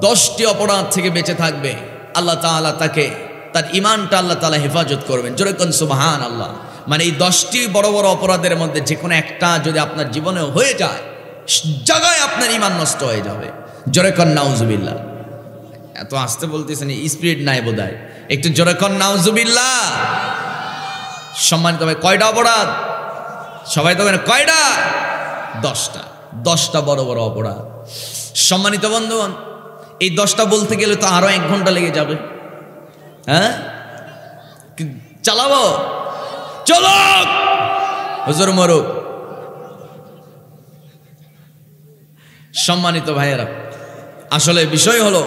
Speaker 1: 10টি অপরাধ থেকে বেঁচে থাকবে, আল্লাহ তাআলা তাকে, তার ঈমানটা আল্লাহ তাআলা হেফাজত করবেন। জোরে কোন সুবহানাল্লাহ। মানে এই 10টি বড় বড় অপরাধের মধ্যে যে কোনো একটা যদি আপনার জীবনে হয়ে যায়, জায়গায় আপনার ঈমান নষ্ট হয়ে যাবে। জোরে কোন নাউজুবিল্লাহ। এত আস্তে বলতেছেন, স্পিরিট নাই বোধহয়, একটু জোরে কোন নাউজুবিল্লাহ। সম্মানিত ভাই, কয়টা অপরাধ? সবাই তো কয়টা? 10টা। 10টা বড় বড় অপরাধ। সম্মানিত বন্ধুগণ, এই 10টা বলতে গেলে তো আরো 1 ঘন্টা লেগে যাবে। হ্যাঁ, চালাবো? চলো হুজুর মরুক। সম্মানিত ভাইয়েরা, আসলে বিষয় হলো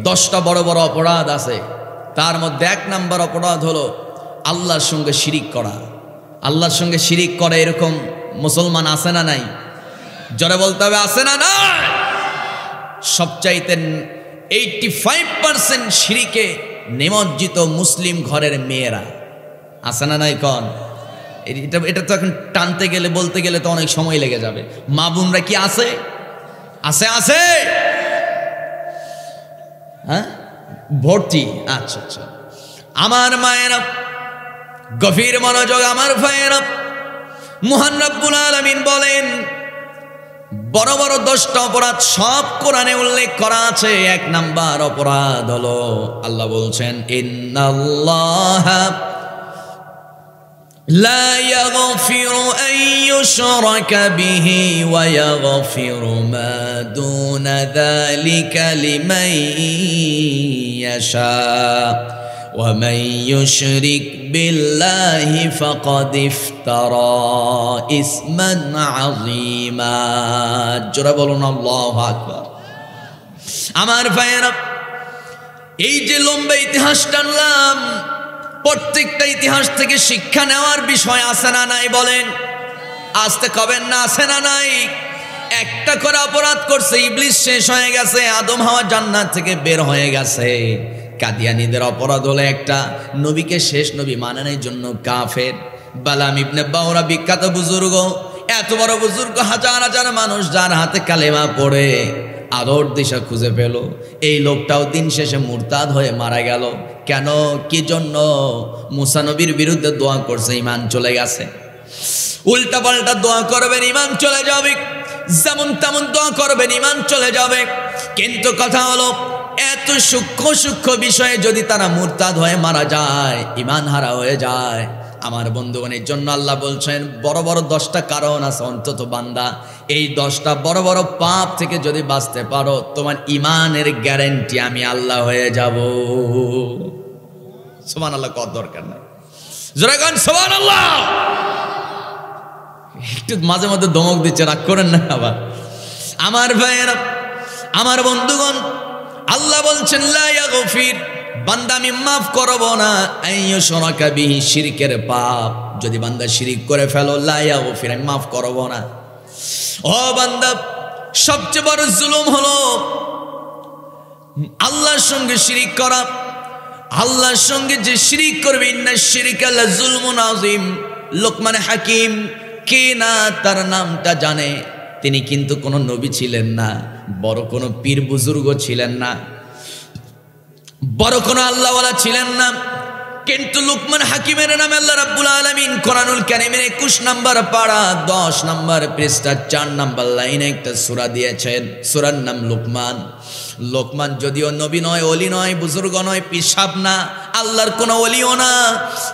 Speaker 1: 10টা বড় বড় অপরাধ আছে। তার মধ্যে 1 নম্বর অপরাধ হলো আল্লাহর সঙ্গে শিরিক করা। আল্লাহর সঙ্গে শিরিক করে এরকম মুসলমান আছে না নাই? জোরে বলতে হবে, আছে না নাই? সবচাইতে 85% শিরিকে নিমজ্জিত মুসলিম ঘরের মেয়েরা আছে না নাই? কন এটা তো এখন টানতে গেলে, বলতে গেলে তো অনেক সময় লেগে যাবে। মা বোনরা কি আছে? আছে, আছে, হ্যাঁ, ভর্তি। আচ্ছা আচ্ছা, আমার মায়েরা গভীর মনোযোগ, আমার ভাইয়েরা, মহান রব্বুল আলামিন বলেন বড় বড় 10টা অপরাধ সব কোরআনে উল্লেখ করা আছে। 1 নাম্বার অপরাধ হলো, আল্লাহ বলছেন ইন্নাল্লাহা লা ইয়াগফিরু আন ইউশরাকা বিহি ওয়া ইয়াগফিরু মা দুনা যালিকা লিমান ইয়াশা ওয়া মান ইউশরিক বিল্লাহি ফাকাদ ইফতারা ইসমান আযীমা। জোরে বলুন আল্লাহু আকবার। আমার ভাইয়েরা, এই যে লম্বা ইতিহাস টানলাম, প্রত্যেকটা ইতিহাস থেকে শিক্ষা নেওয়ার বিষয় আছে না নাই? বলেন, আসতে কবেন না, আছে না নাই? একটা করে অপরাধ করছে, ইবলিস শেষ হয়ে গেছে, আদম হাওয়া জান্নাত থেকে বের হয়ে গেছে। কাদিয়ানীদের অপরাধ হলো একটা, নবীকে শেষ নবী মানানোর জন্য কাফের। বালাম ইবনে বাউরা বিখ্যাত বুজুর্গ, এত বড় বুজুর্গ, হাজার হাজার মানুষ যার হাতে কালেমা পড়ে আলোর দিশা খুঁজে পেল, এই লোকটাও দিন শেষে মুরতাদ হয়ে মারা গেল। কেন, কি জন্য? মুসা নবীর বিরুদ্ধে দোয়া করছে, ঈমান চলে গেছে। উল্টা পাল্টা দোয়া করবেন, ঈমান চলে যাবে। যেমন তেমন দোয়া করবেন, ঈমান চলে যাবে। কিন্তু কথা হলো, এত সূক্ষ্ম সূক্ষ্ম বিষয়ে যদি তারা মুরতাদ হয়ে মারা যায়, ঈমান হারা হয়ে যায়, আমার বন্ধুগণের জন্য আল্লাহ বলছেন বড় বড় 10টা কারণ আছে অন্তত বান্দা, এই 10টা বড় বড় পাপ থেকে যদি বাঁচতে পারো, তোমার ঈমানের গ্যারান্টি আমি আল্লাহ হয়ে যাব। সুবহানাল্লাহ, কত দরকার নাই, জোরে গান সুবহানাল্লাহ। একটু মাঝে মধ্যে ধমক দিচ্ছে, রাগ করেন না আবার আমার ভাইয়েরা, আমার বন্ধুগণ। আল্লাহ বলছেন লা ইয়াগফির, বান্দা আমি মাফ করব না, আইয়ুশরাকা বিহি, শিরকের পাপ যদি বান্দা শিরিক করে ফেলো, লা ইয়াগফির, আমি মাফ করব না। ও বান্দা, সবচেয়ে বড় জুলুম হলো আল্লাহর সঙ্গে শিরিক করা। আল্লাহর সঙ্গে যে শিরিক করবে, ইন্নাশ শিরকা লাযুলমুন আযীম। লোকমান হাকিম কে না তার নামটা জানে, তিনি কিন্তু কোনো নবী ছিলেন না, বড় কোনো পীর বুজুর্গ ছিলেন না, বড় কোনো আল্লাহওয়ালা ছিলেন না, কিন্তু লুকমান হাকিমের নামে আল্লাহ রাব্বুল আলামিন কোরআনুল কারীমের 21 নম্বর পারা 10 নম্বর পৃষ্ঠা 4 নম্বর লাইনে একটা সূরা দিয়েছেন, সূরার নাম লুকমান। লোকমান যদিও নবী নয়, ওলি নয়, বুজুর্গ নয়, পিসাব না, আল্লাহর কোনো ওলিও না,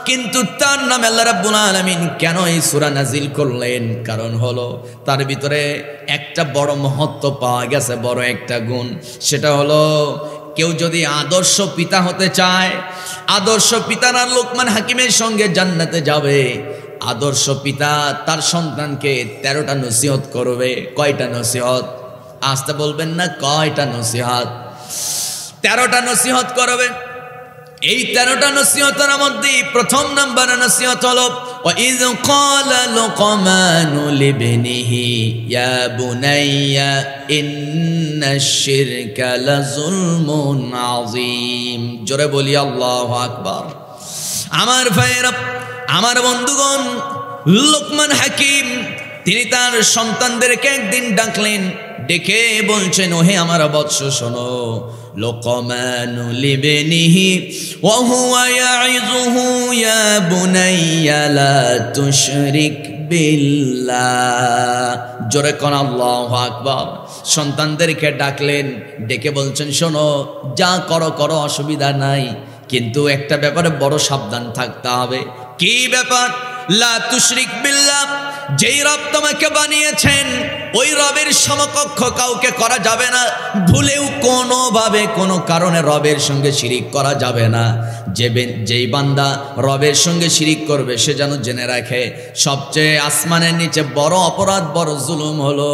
Speaker 1: কিন্তু তার নামে আল্লাহ রাব্বুল আলামিন কেন এই সূরা নাজিল করলেন? কারণ হলো তার ভিতরে একটা বড় মহত্ব পাওয়া গেছে, বড় একটা গুণ। সেটা হলো কেউ যদি আদর্শ পিতা হতে চায়, আদর্শ পিতার আর লোকমান হাকিমের সঙ্গে জান্নাতে যাবে। আদর্শ পিতা তার সন্তানকে 13টা নসিহত করবে। কয়টা নসিহত? আসতে বলবেন না, কয়টা নসিহত? 13টা নসিহত করবে। এই 13টা নসিহতের মধ্যে প্রথম নাম্বার নসিহত হলো ওয়াইয ক্বালা লুকমানু লিবনিহি ইয়া বুনাইয়া ইন্নাশ শিরকা লাযুলমুন আযীম। জোরে বলি আল্লাহু আকবার। আমার ভাইয়েরা, আমার বন্ধুগণ, লোকমান হাকিম তিনি তার সন্তানদেরকে একদিন ডাকলেন, ডেকে বলছেন, ওহে আমার বৎস শোনো, লুকমানু লিবনিহি ওয়া হুয়া ইয়াইযুহু ইয়া বুনাইয়া লা তুশরিক বিল্লাহ। জোরে কোন আল্লাহু আকবার। সন্তানদেরকে ডাকলেন, ডেকে বলছেন, শোনো, যা করো করো, অসুবিধা নাই, কিন্তু একটা ব্যাপারে বড় সাবধান থাকতে হবে। কি ব্যাপার? লা তুশরিক বিল্লাহ, যেই রব তোমাকে বানিয়েছেন ওই রবের সমকক্ষ কাউকে করা যাবে না। ভুলেও কোনোভাবে কোনো কারণে রবের সঙ্গে শিরিক করা যাবে না। যেই বান্দা রবের সঙ্গে শিরিক করবে সে যেন জেনে রাখে সবচেয়ে আসমানের নিচে বড় অপরাধ, বড় জুলুম হলো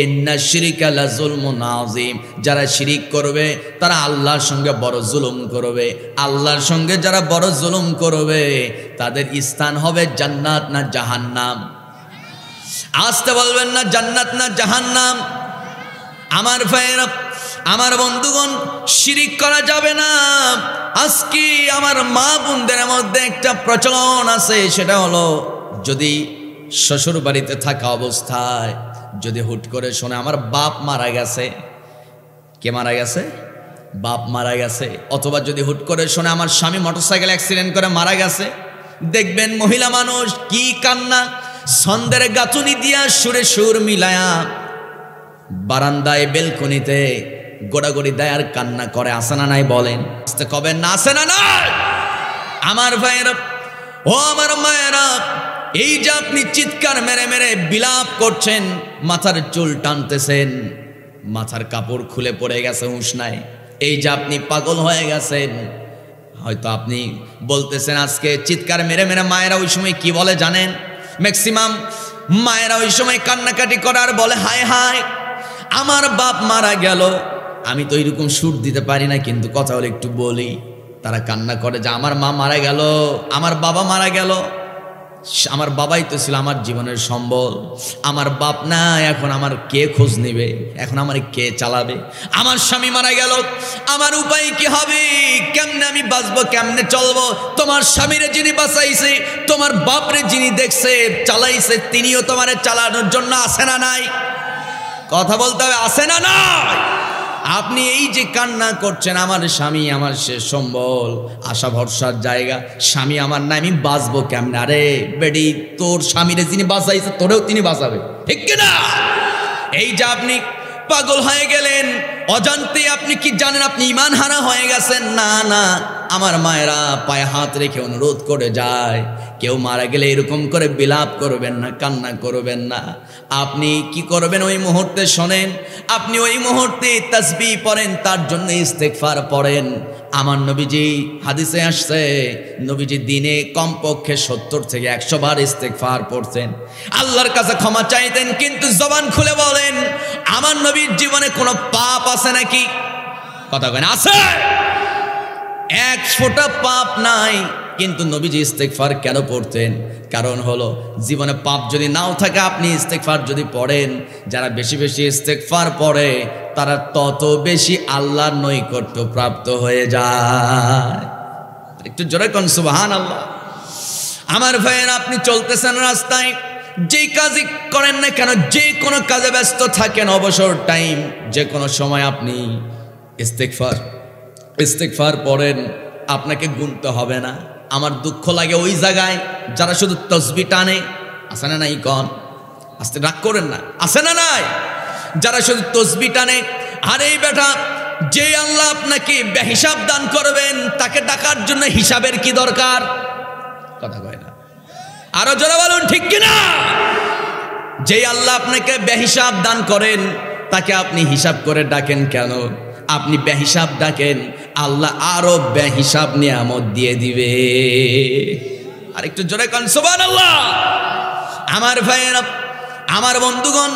Speaker 1: ইন্নাশ শিরকা লাযুলমুন আযীম। যারা শিরিক করবে তারা আল্লাহর সঙ্গে বড় জুলুম করবে। আল্লাহর সঙ্গে যারা বড় জুলুম করবে তাদের স্থান হবে জান্নাত না জাহান্নাম। আসতে বলবেন না, জান্নাত না জাহান্নাম। আমার ভাইয়েরা, আমার বন্ধুগণ, শিরিক করা যাবে না। আজকে আমার মা বোনদের মধ্যে একটা প্রচলন আছে, সেটা হলো যদি শ্বশুর বাড়িতে থাকা অবস্থায় যদি হুট করে শোনে আমার বাপ মারা গেছে। কে মারা গেছে? বাপ মারা গেছে। অথবা যদি হুট করে শোনে আমার স্বামী মোটরসাইকেল অ্যাক্সিডেন্ট করে মারা গেছে, দেখবেন মহিলা মানুষ কি কান্না, ছন্দের গাঁথুনি দিয়া সুরে সুর মিলায়া বারান্দায় বেলকনিতে গোড়াগড়ি দেয় আর কান্না করে। আসে না নাই? বলেন, আসতে কবেন না, আসে না নাই? আমার ভাইয়েরা, ও আমার মায়েরা, এই যে আপনি চিৎকার মেরে মেরে বিলাপ করছেন, মাথার চুল টানতেছেন, মাথার কাপড় খুলে পড়ে গেছে, হুঁশ নাই, এই যে আপনি পাগল হয়ে গেছেন, হয়তো আপনি বলতেছেন আজকে চিৎকার মেরে মেরে। মায়েরা ওই সময় কি বলে জানেন? ম্যাক্সিমাম মায়েরা ওই সময় কান্নাকাটি করার বলে, হায় হায় আমার বাপ মারা গেল। আমি তো এরকম সুর দিতে পারি না, কিন্তু কথা হলে একটু বলি। তারা কান্না করে যে আমার মা মারা গেল, আমার বাবা মারা গেল। আমার বাবাই তো ছিল আমার জীবনের সম্বল, আমার বাপ না, এখন আমার কে খোঁজ নেবে, এখন আমার কে চালাবে? আমার স্বামী মারা গেল, আমার উপায় কি হবে? কেমনে আমি বাঁচবো, কেমনে চলবো? তোমার স্বামীরে যিনি বাঁচাইছে, তোমার বাপরে যিনি দেখছে চালাইছে, তিনিও তোমারে চালানোর জন্য আছে না নাই? কথা বলতে হবে, আছে না নাই? আপনি এই যে কান্না করছেন, আমার স্বামী আমার শেষ সম্বল, আশা ভরসার জায়গা, স্বামী আমার না, আমি বাঁচবো কেমন? আরে বেডি, তোর স্বামীরে যিনি বাঁচাইছে তোরেও তিনি বাঁচাবে, ঠিক কিনা? এই যে আপনি পাগল হয়ে গেলেন, অজান্তে আপনি কি জানেন আপনি ঈমান হারা হয়ে গেছেন? না না, আমার মায়েরা পায়ে হাত রেখে অনুরোধ করে যায়, কেউ মারা গেলে এরকম করে বিলাপ করবেন না, কান্না করবেন না। আপনি কি করবেন ওই মুহূর্তে শোনেন, আপনি ওই মুহূর্তে তাসবিহ পড়েন, তার জন্য ইস্তেগফার পড়েন। আমার নবীজি, হাদিসে আসছে, নবীজি দিনে কমপক্ষে 70 থেকে 100 বার ইস্তেগফার পড়তেন, আল্লাহর কাছে ক্ষমা চাইতেন। কিন্তু জবান খুলে বলেন, আমার নবীর জীবনে কোনো পাপ আছে নাকি? কথা বলেন, আছে? এক ফোঁটা পাপ নাই, কিন্তু নবীজি ইস্তেগফার কেন পড়তেন? কারণ হলো, জীবনে পাপ যদি নাও থাকে, আপনি ইস্তেগফার যদি পড়েন, যারা বেশি বেশি ইস্তেগফার পড়ে তারা তত বেশি আল্লাহর নৈকট্য প্রাপ্ত হয়ে যায়। একটু জোরে কোন সুবহানাল্লাহ। আমার ভাইয়েরা, আপনি চলতেছেন রাস্তায়, যেই কাজই করেন না কেন, যে কোনো কাজে ব্যস্ত থাকেন, অবসর টাইম, যে কোনো সময় আপনি ইস্তেগফার পড়েন, আপনাকে গুনতে হবে না। আমার দুঃখ লাগে ওই জায়গায় যারা শুধু তসবিহ টানে, আছে না নাই? কন আস্তে, রাগ করেন না, আছে না নাই? যারা শুধু তসবিহ টানে। আরে বেটা, যে আল্লাহ আপনাকে বেহিসাব দান করবেন, তাকে ডাকার জন্য হিসাবের কি দরকার? কথা কয় না, আরো জোরে বলুন, ঠিক কিনা? যে আল্লাহ আপনাকে বেহিসাব দান করেন, তাকে আপনি হিসাব করে ডাকেন কেন? আপনি বেহিসাব ডাকেন, আল্লাহ আরো বেহিসাব নিয়ামত দিয়ে দিবে। আর একটু জোরে কান সুবহানাল্লাহ। আমার ভাইয়েরা, আমার বন্ধুগণ,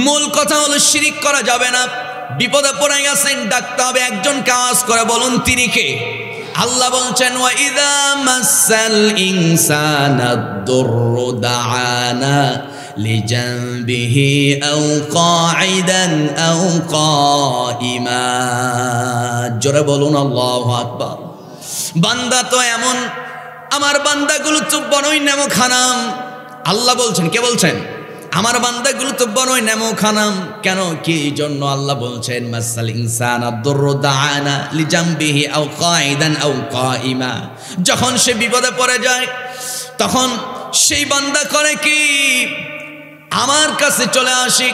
Speaker 1: মূল কথা হলো শিরিক করা যাবে না। বিপদে পড়ে গেছেন, ডাকতে হবে একজন, কাজ করে বলুন তিনি কে? আল্লাহ বলছেন, ওয়া ইযা মাসাল ইনসানা দুররু দাআনা লিজানবিহি আও কাঈদান আও কাইমা। জোরে বলুন আল্লাহু আকবার। বান্দা তো এমন, আমার বান্দাগুলো তো বড়ই নেমখানাম। আল্লাহ বলছেন, কে বলছেন? আমার বান্দাগুলো তো বড়ই নেমখানাম। কেন, কি জন্য? আল্লাহ বলছেন, মাসাল ইনসানা দুররু দাআনা লিজানবিহি আও কাঈদান আও কাইমা। যখন সে বিপদে পড়ে যায়, তখন সেই বান্দা করে কি? আমার কাছে চলে আসে,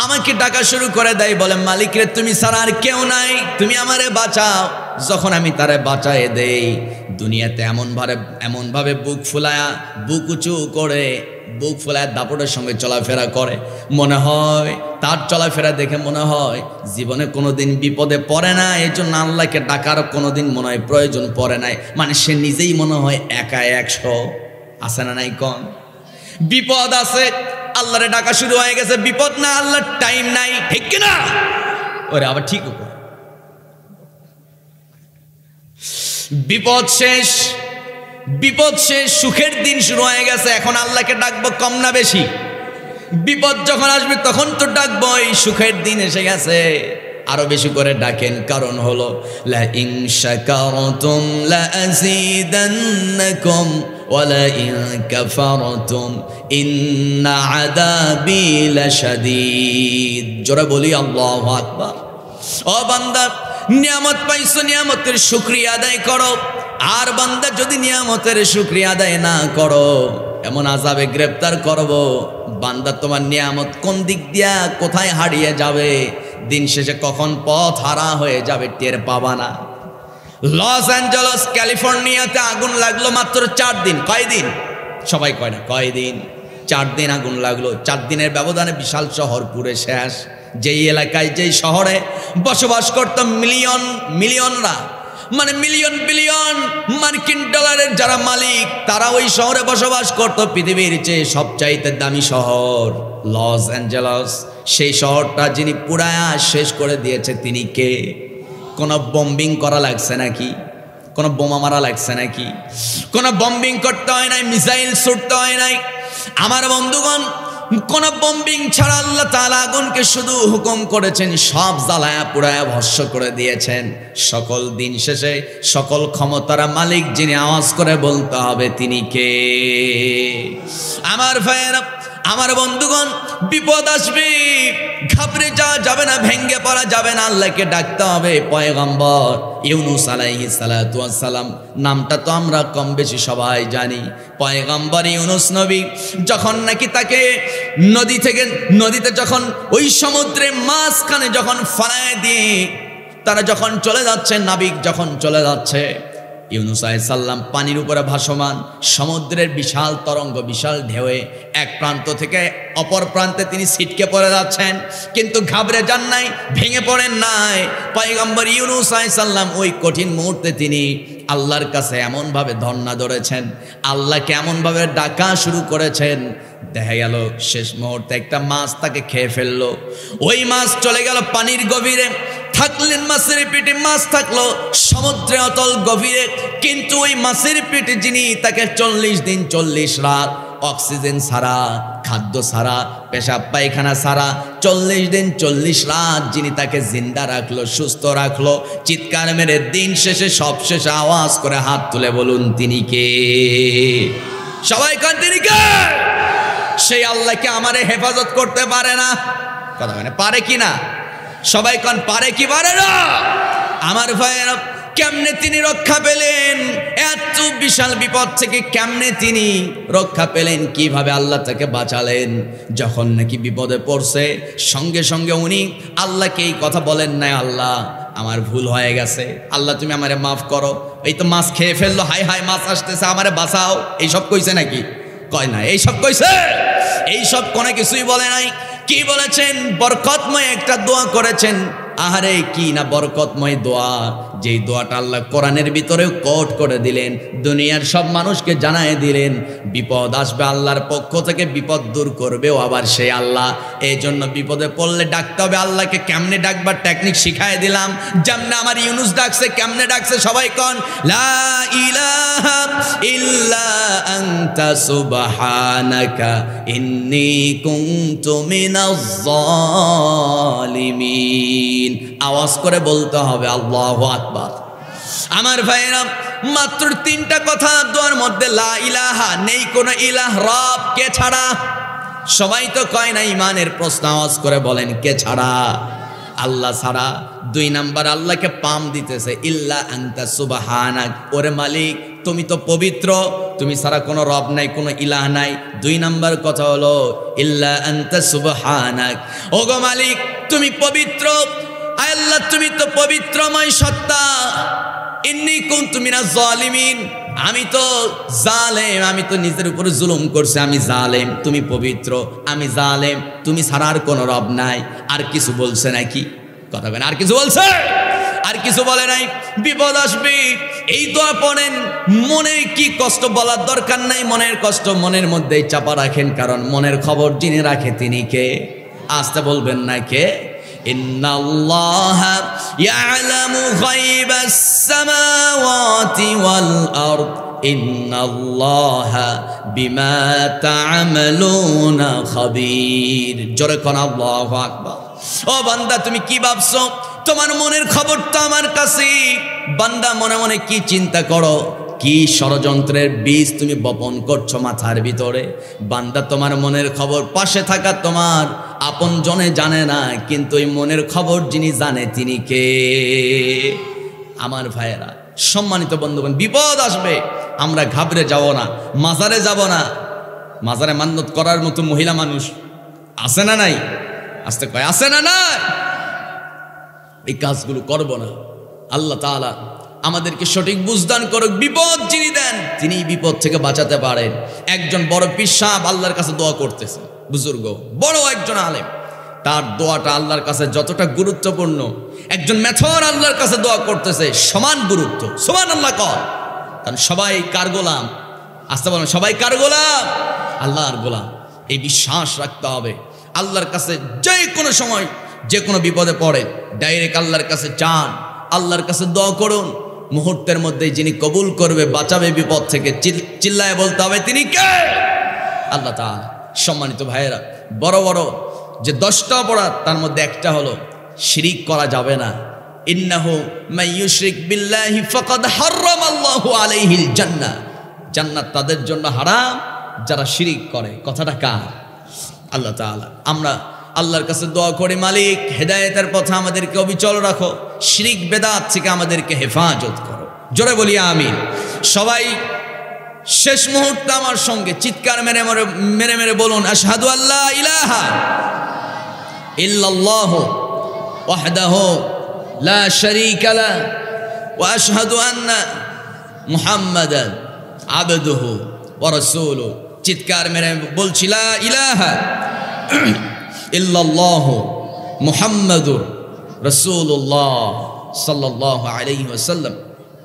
Speaker 1: আমাকে ডাকা শুরু করে দেয়, বলে, মালিক রে, তুমি ছাড়া আর কেউ নাই, তুমি আমারে বাঁচাও। যখন আমি তারে বাঁচায় দেই, দুনিয়াতে এমনভাবে বুক ফুলায়া, বুক উঁচু করে, বুক ফুলায় দাপটের সঙ্গে চলাফেরা করে, মনে হয় তার চলাফেরা দেখে মনে হয় জীবনে কোনোদিন বিপদে পড়ে না, এই জন্য আল্লাহকে ডাকার কোনোদিন মনে হয় প্রয়োজন পড়ে নাই। মানে সে নিজেই মনে হয় একা 100। আছে না নাই? কন বিপদ আছে, আল্লাহরে ডাকা শুরু হয়ে গেছে, বিপদ না, আল্লাহর টাইম নাই, ঠিক কিনা? ওরে আবার ঠিক, বিপদ শেষ, সুখের দিন শুরু হয়ে গেছে, এখন আল্লাহকে ডাকবো কম না বেশি? বিপদ যখন আসবে তখন তো ডাকবো, এই সুখের দিন এসে গেছে, আরো বেশি করে ডাকেন। কারণ হলো, লা ইন শাকারতুম লা আযীদান্নাকুম ওয়া লা ইন কাফারতুম ইন্না আযাবি লাশাদীদ। জোরে বলি আল্লাহু আকবার। ও বান্দা, নিয়ামত পাইছো, নিয়ামতের শুকরিয়া আদায় করো। আর বান্দা, যদি নিয়ামতের শুকরিয়া আদায় না করো, এমন আযাবে গ্রেফতার করব, বান্দা তোমার নিয়ামত কোন দিক দিয়া কোথায় হারিয়ে যাবে, দিন শেষে কখন পথ হারা হয়ে যাবে টের পাবা না। লস অ্যাঞ্জেলস ক্যালিফোর্নিয়াতে আগুন লাগলো মাত্র 4 দিন। কয়দিন? সবাই কয় না, কয়দিন? 4 দিন আগুন লাগলো। 4 দিনের ব্যবধানে বিশাল শহর পুরে শেষ। যেই এলাকায়, যেই শহরে বসবাস করত মিলিয়নরা, মানে মিলিয়ন বিলিয়ন মার্কিন ডলারের যারা মালিক, তারা ওই শহরে বসবাস করত। পৃথিবীর চেয়ে সবচাইতে দামি শহর লস অ্যাঞ্জেলস। সেই শহরটা যিনি পুরায়া শেষ করে দিয়েছে, তিনি কে? কোনো বম্বিং করা লাগছে নাকি? কোনো বোমা মারা লাগছে নাকি, কোনো বম্বিং করতে হয় নাই, মিসাইল ছুটতে হয় নাই। আমার বন্ধুগণ, কোন বম্বিং ছাড়া আল্লাহ তাআলা আগুনকে শুধু হুকুম করেছেন, সব জ্বালায়া পুড়ায়া ভস্ম করে দিয়েছেন। সকল দিন শেষে সকল ক্ষমতার মালিক যিনি, আওয়াজ করে বলতে হবে তিনি কে? আমার ভাইয়েরা, আমার বন্ধুগণ, বিপদ আসবে, ঘাবড়ে যাওয়া যাবে না, ভেঙ্গে পড়া যাবে না, আল্লাহকে ডাকতে হবে। পয়গম্বর ইউনুস আলাইহিস সালাতু ওয়াস সালাম নামটা তো আমরা কম বেশি সবাই জানি। পয়গম্বর ইউনুস নবী যখন নাকি তাকে নদীতে যখন ওই সমুদ্রের মাঝখানে যখন ফেলায় দিয়ে তারা যখন চলে যাচ্ছে, নাবিক যখন চলে যাচ্ছে, ইউনুস আলাইহিস সালাম পানির উপরে ভাসমান, সমুদ্রের বিশাল তরঙ্গ, বিশাল ঢেউয়ে এক প্রান্ত থেকে অপর প্রান্তে তিনি ছিটকে পড়ে যাচ্ছেন, কিন্তু ঘাবড়ে যান নাই, ভেঙে পড়েন নাই। পয়গম্বর ইউনুস আলাইহিস সালাম ওই কঠিন মুহূর্তে তিনি আল্লাহর কাছে এমনভাবে ধর্ণা ধরেছেন, আল্লাহকে এমনভাবে ডাকা শুরু করেছেন, দেখা গেল শেষ মুহূর্তে একটা মাছ তাকে খেয়ে ফেললো। ওই মাছ চলে গেল পানির গভীরে, থাকলেন মাছের পেটে, মাছ থাকলো সমুদ্রে অতল গভীরে, কিন্তু ওই মাছের পেটে যিনি তাকে 40 দিন 40 রাত অক্সিজেন ছাড়া, খাদ্য ছাড়া, পেশাব পায়খানা ছাড়া 40 দিন 40 রাত যিনি তাকে জিন্দা রাখলো, সুস্থ রাখলো, চিৎকার মেরে দিন শেষে সব শেষে আওয়াজ করে হাত তুলে বলুন তিনি কে? সবাই কান তিনি কে? সেই আল্লাহকে আমারে হেফাজত করতে পারে না? কথা মানে পারে কি না? সবাই কান পারে কি পারে না? আমার ভাইয়েরা, কেমনে তিনি রক্ষা পেলেন এত বিশাল বিপদ থেকে? কেমনে তিনি রক্ষা পেলেন? কিভাবে আল্লাহ তাকে বাঁচালেন? যখন নাকি বিপদে পড়ছে, সঙ্গে সঙ্গে উনি আল্লাহকে এই কথা বলেন নাই, আল্লাহ আমার ভুল হয়ে গেছে, আল্লাহ তুমি আমারে মাফ করো, এই তো মাছ খেয়ে ফেললো, হাই হাই মাছ আসতেছে, আমারে বাঁচাও, এইসব কইছে নাকি? কয় না। এইসব কইছে? এইসব কোনো কিছুই বলে নাই। কি বলেছেন? বরকতময় একটা দোয়া করেছেন। আহারে কি না বরকতময় দোয়া, যেই দোয়াটা আল্লাহ কোরআনের ভিতরেও কোট করে দিলেন, দুনিয়ার সব মানুষকে জানায় দিলেন, বিপদ আসবে আল্লাহর পক্ষ থেকে, বিপদ দূর করবেও আবার সেই আল্লাহ। এই জন্য বিপদে পড়লে ডাকতে হবে আল্লাহকে। কেমনে ডাকবার টেকনিক শিখায় দিলাম, যেমনে আমার ইউনুস ডাকছে, কেমনে ডাকছে সবাই কন, লা ইলাহা ইল্লা আনতা সুবহানাকা ইন্নী কুনতু মিনাজ জালিমিন। আওয়াজ করে বলতে হবে আল্লাহু আকবার। আমার ভাইরা, মাত্র 3টা কথা দোয়ার মধ্যে, লা ইলাহা, নেই কোনো ইলাহ, রব কে ছাড়া? সবাই তো কয় না ইমানের প্রশ্ন, আওয়াজ করে বলেন কে ছাড়া? আল্লাহ ছাড়া। 2 নাম্বার আল্লাহকে পাম দিতেছে, ইল্লা আনতা সুবহানাক, ওরে মালিক তুমি তো পবিত্র, তুমি ছাড়া কোনো রব নাই, কোনো ইলাহ নাই। 2 নাম্বার কথা হলো ইল্লা আনতা সুবহানাক, ওগো মালিক তুমি পবিত্র, আল্লাহ তুমি তো পবিত্রময় সত্তা। ইন্নী কুনতু মিনাজ জালিমিন, আমি তো জালেম, আমি তো নিজের উপরে জুলুম করছি, আমি জালেম, তুমি পবিত্র, আমি জালেম, তুমি ছাড়া আর কোনো রব নাই। আর কিছু বলছে নাকি? কথা বলেন, আর কিছু বলছে? আর কিছু বলে নাই। বিপদ আসবে এই দোয়া পড়েন, মনে কি কষ্ট বলার দরকার নাই, মনের কষ্ট মনের মধ্যেই চাপা রাখেন, কারণ মনের খবর যিনি রাখে তিনি কে? আসতে বলবেন না কে? ইন্নাল্লাহা ইয়ালামু গায়বাস সামাওয়াতি ওয়াল আরদ ইন্নাল্লাহা বিমা তা'মালুনা খাবীর। জোরে কোন আল্লাহু আকবার। ও বান্দা, তুমি কি ভাবছো? তোমার মনের খবর তো আমার কাছে। বান্দা, মনে মনে কি চিন্তা করো, কি ষড়যন্ত্রের বীজ তুমি বপন করছো মাথার ভিতরে? বান্দা, তোমার মনের খবর পাশে থাকা তোমার আপন জনে জানে না, কিন্তু ওই মনের খবর যিনি জানে তিনি কে? আমার ভাইয়েরা, সম্মানিত বন্ধুগণ, বিপদ আসবে, আমরা ঘাবড়ে যাব না, মাজারে যাব না। মাজারে মান্নত করার মতো মহিলা মানুষ আছে না নাই? আসতে কয় আছে না নাই? এই কাজগুলো করব না। আল্লাহ তাআলা আমাদেরকে সঠিক বুঝদান করুক। বিপদ যিনি দেন তিনি বিপদ থেকে বাঁচাতে পারেন। একজন বড় পীর সাহেব আল্লাহর কাছে দোয়া করতেছে, বুজুর্গ বড় একজন আলেম, তার দোয়াটা আল্লাহর কাছে যতটা গুরুত্বপূর্ণ, একজন মেথর আল্লাহর কাছে দোয়া করতেছে সমান গুরুত্ব। সুবহানাল্লাহ কর। কারণ সবাই কার গোলাম? আসতে বলেন, সবাই কার গোলাম? আল্লাহর গোলাম। এই বিশ্বাস রাখতে হবে। আল্লাহর কাছে যে কোনো সময় যে কোনো বিপদে পড়ে ডাইরেক্ট আল্লাহর কাছে চান, আল্লাহর কাছে দোয়া করুন। মুহূর্তের মধ্যে যিনি কবুল করবে, বাঁচাবে বিপদ থেকে, চিল্লায় বলতে হবে তিনি কে? আল্লাহ তাআলা। সম্মানিত ভাইয়েরা, বড় বড় যে 10টা অপরাধ তার মধ্যে একটা হলো শিরিক করা যাবে না। ইন্নাহু মান ইউশরিক বিল্লাহি ফাকাদ হারামাল্লাহু আলাইহিল জান্নাহ, জান্নাত তাদের জন্য হারাম যারা শিরিক করে। কথাটা কার? আল্লাহ তাআলা। আমরা আল্লাহর কাছে দোয়া করি, মালিক হেদায়েতের পথে আমাদেরকে অবিচল রাখো, শিরিক বেদাত থেকে আমাদেরকে হেফাজত করো। জোরে বলি আমিন। সবাই শেষ মুহূর্তে আমার সঙ্গে চিৎকার মেরে মেরে মেরে বলুন, আশহাদু আল্লা ইলাহা ইল্লাল্লাহু ওয়াহদাহু লা শারীকা লাহু ওয়া আশহাদু আন্না মুহাম্মাদান আবদুহু ওয়া রাসূলুহু। চিৎকার মেরে বলছি, লা ইলাহা ইল্লাল্লাহু মুহাম্মাদুর রাসূলুল্লাহ সাল্লাল্লাহু আলাইহি ওয়াসাল্লাম।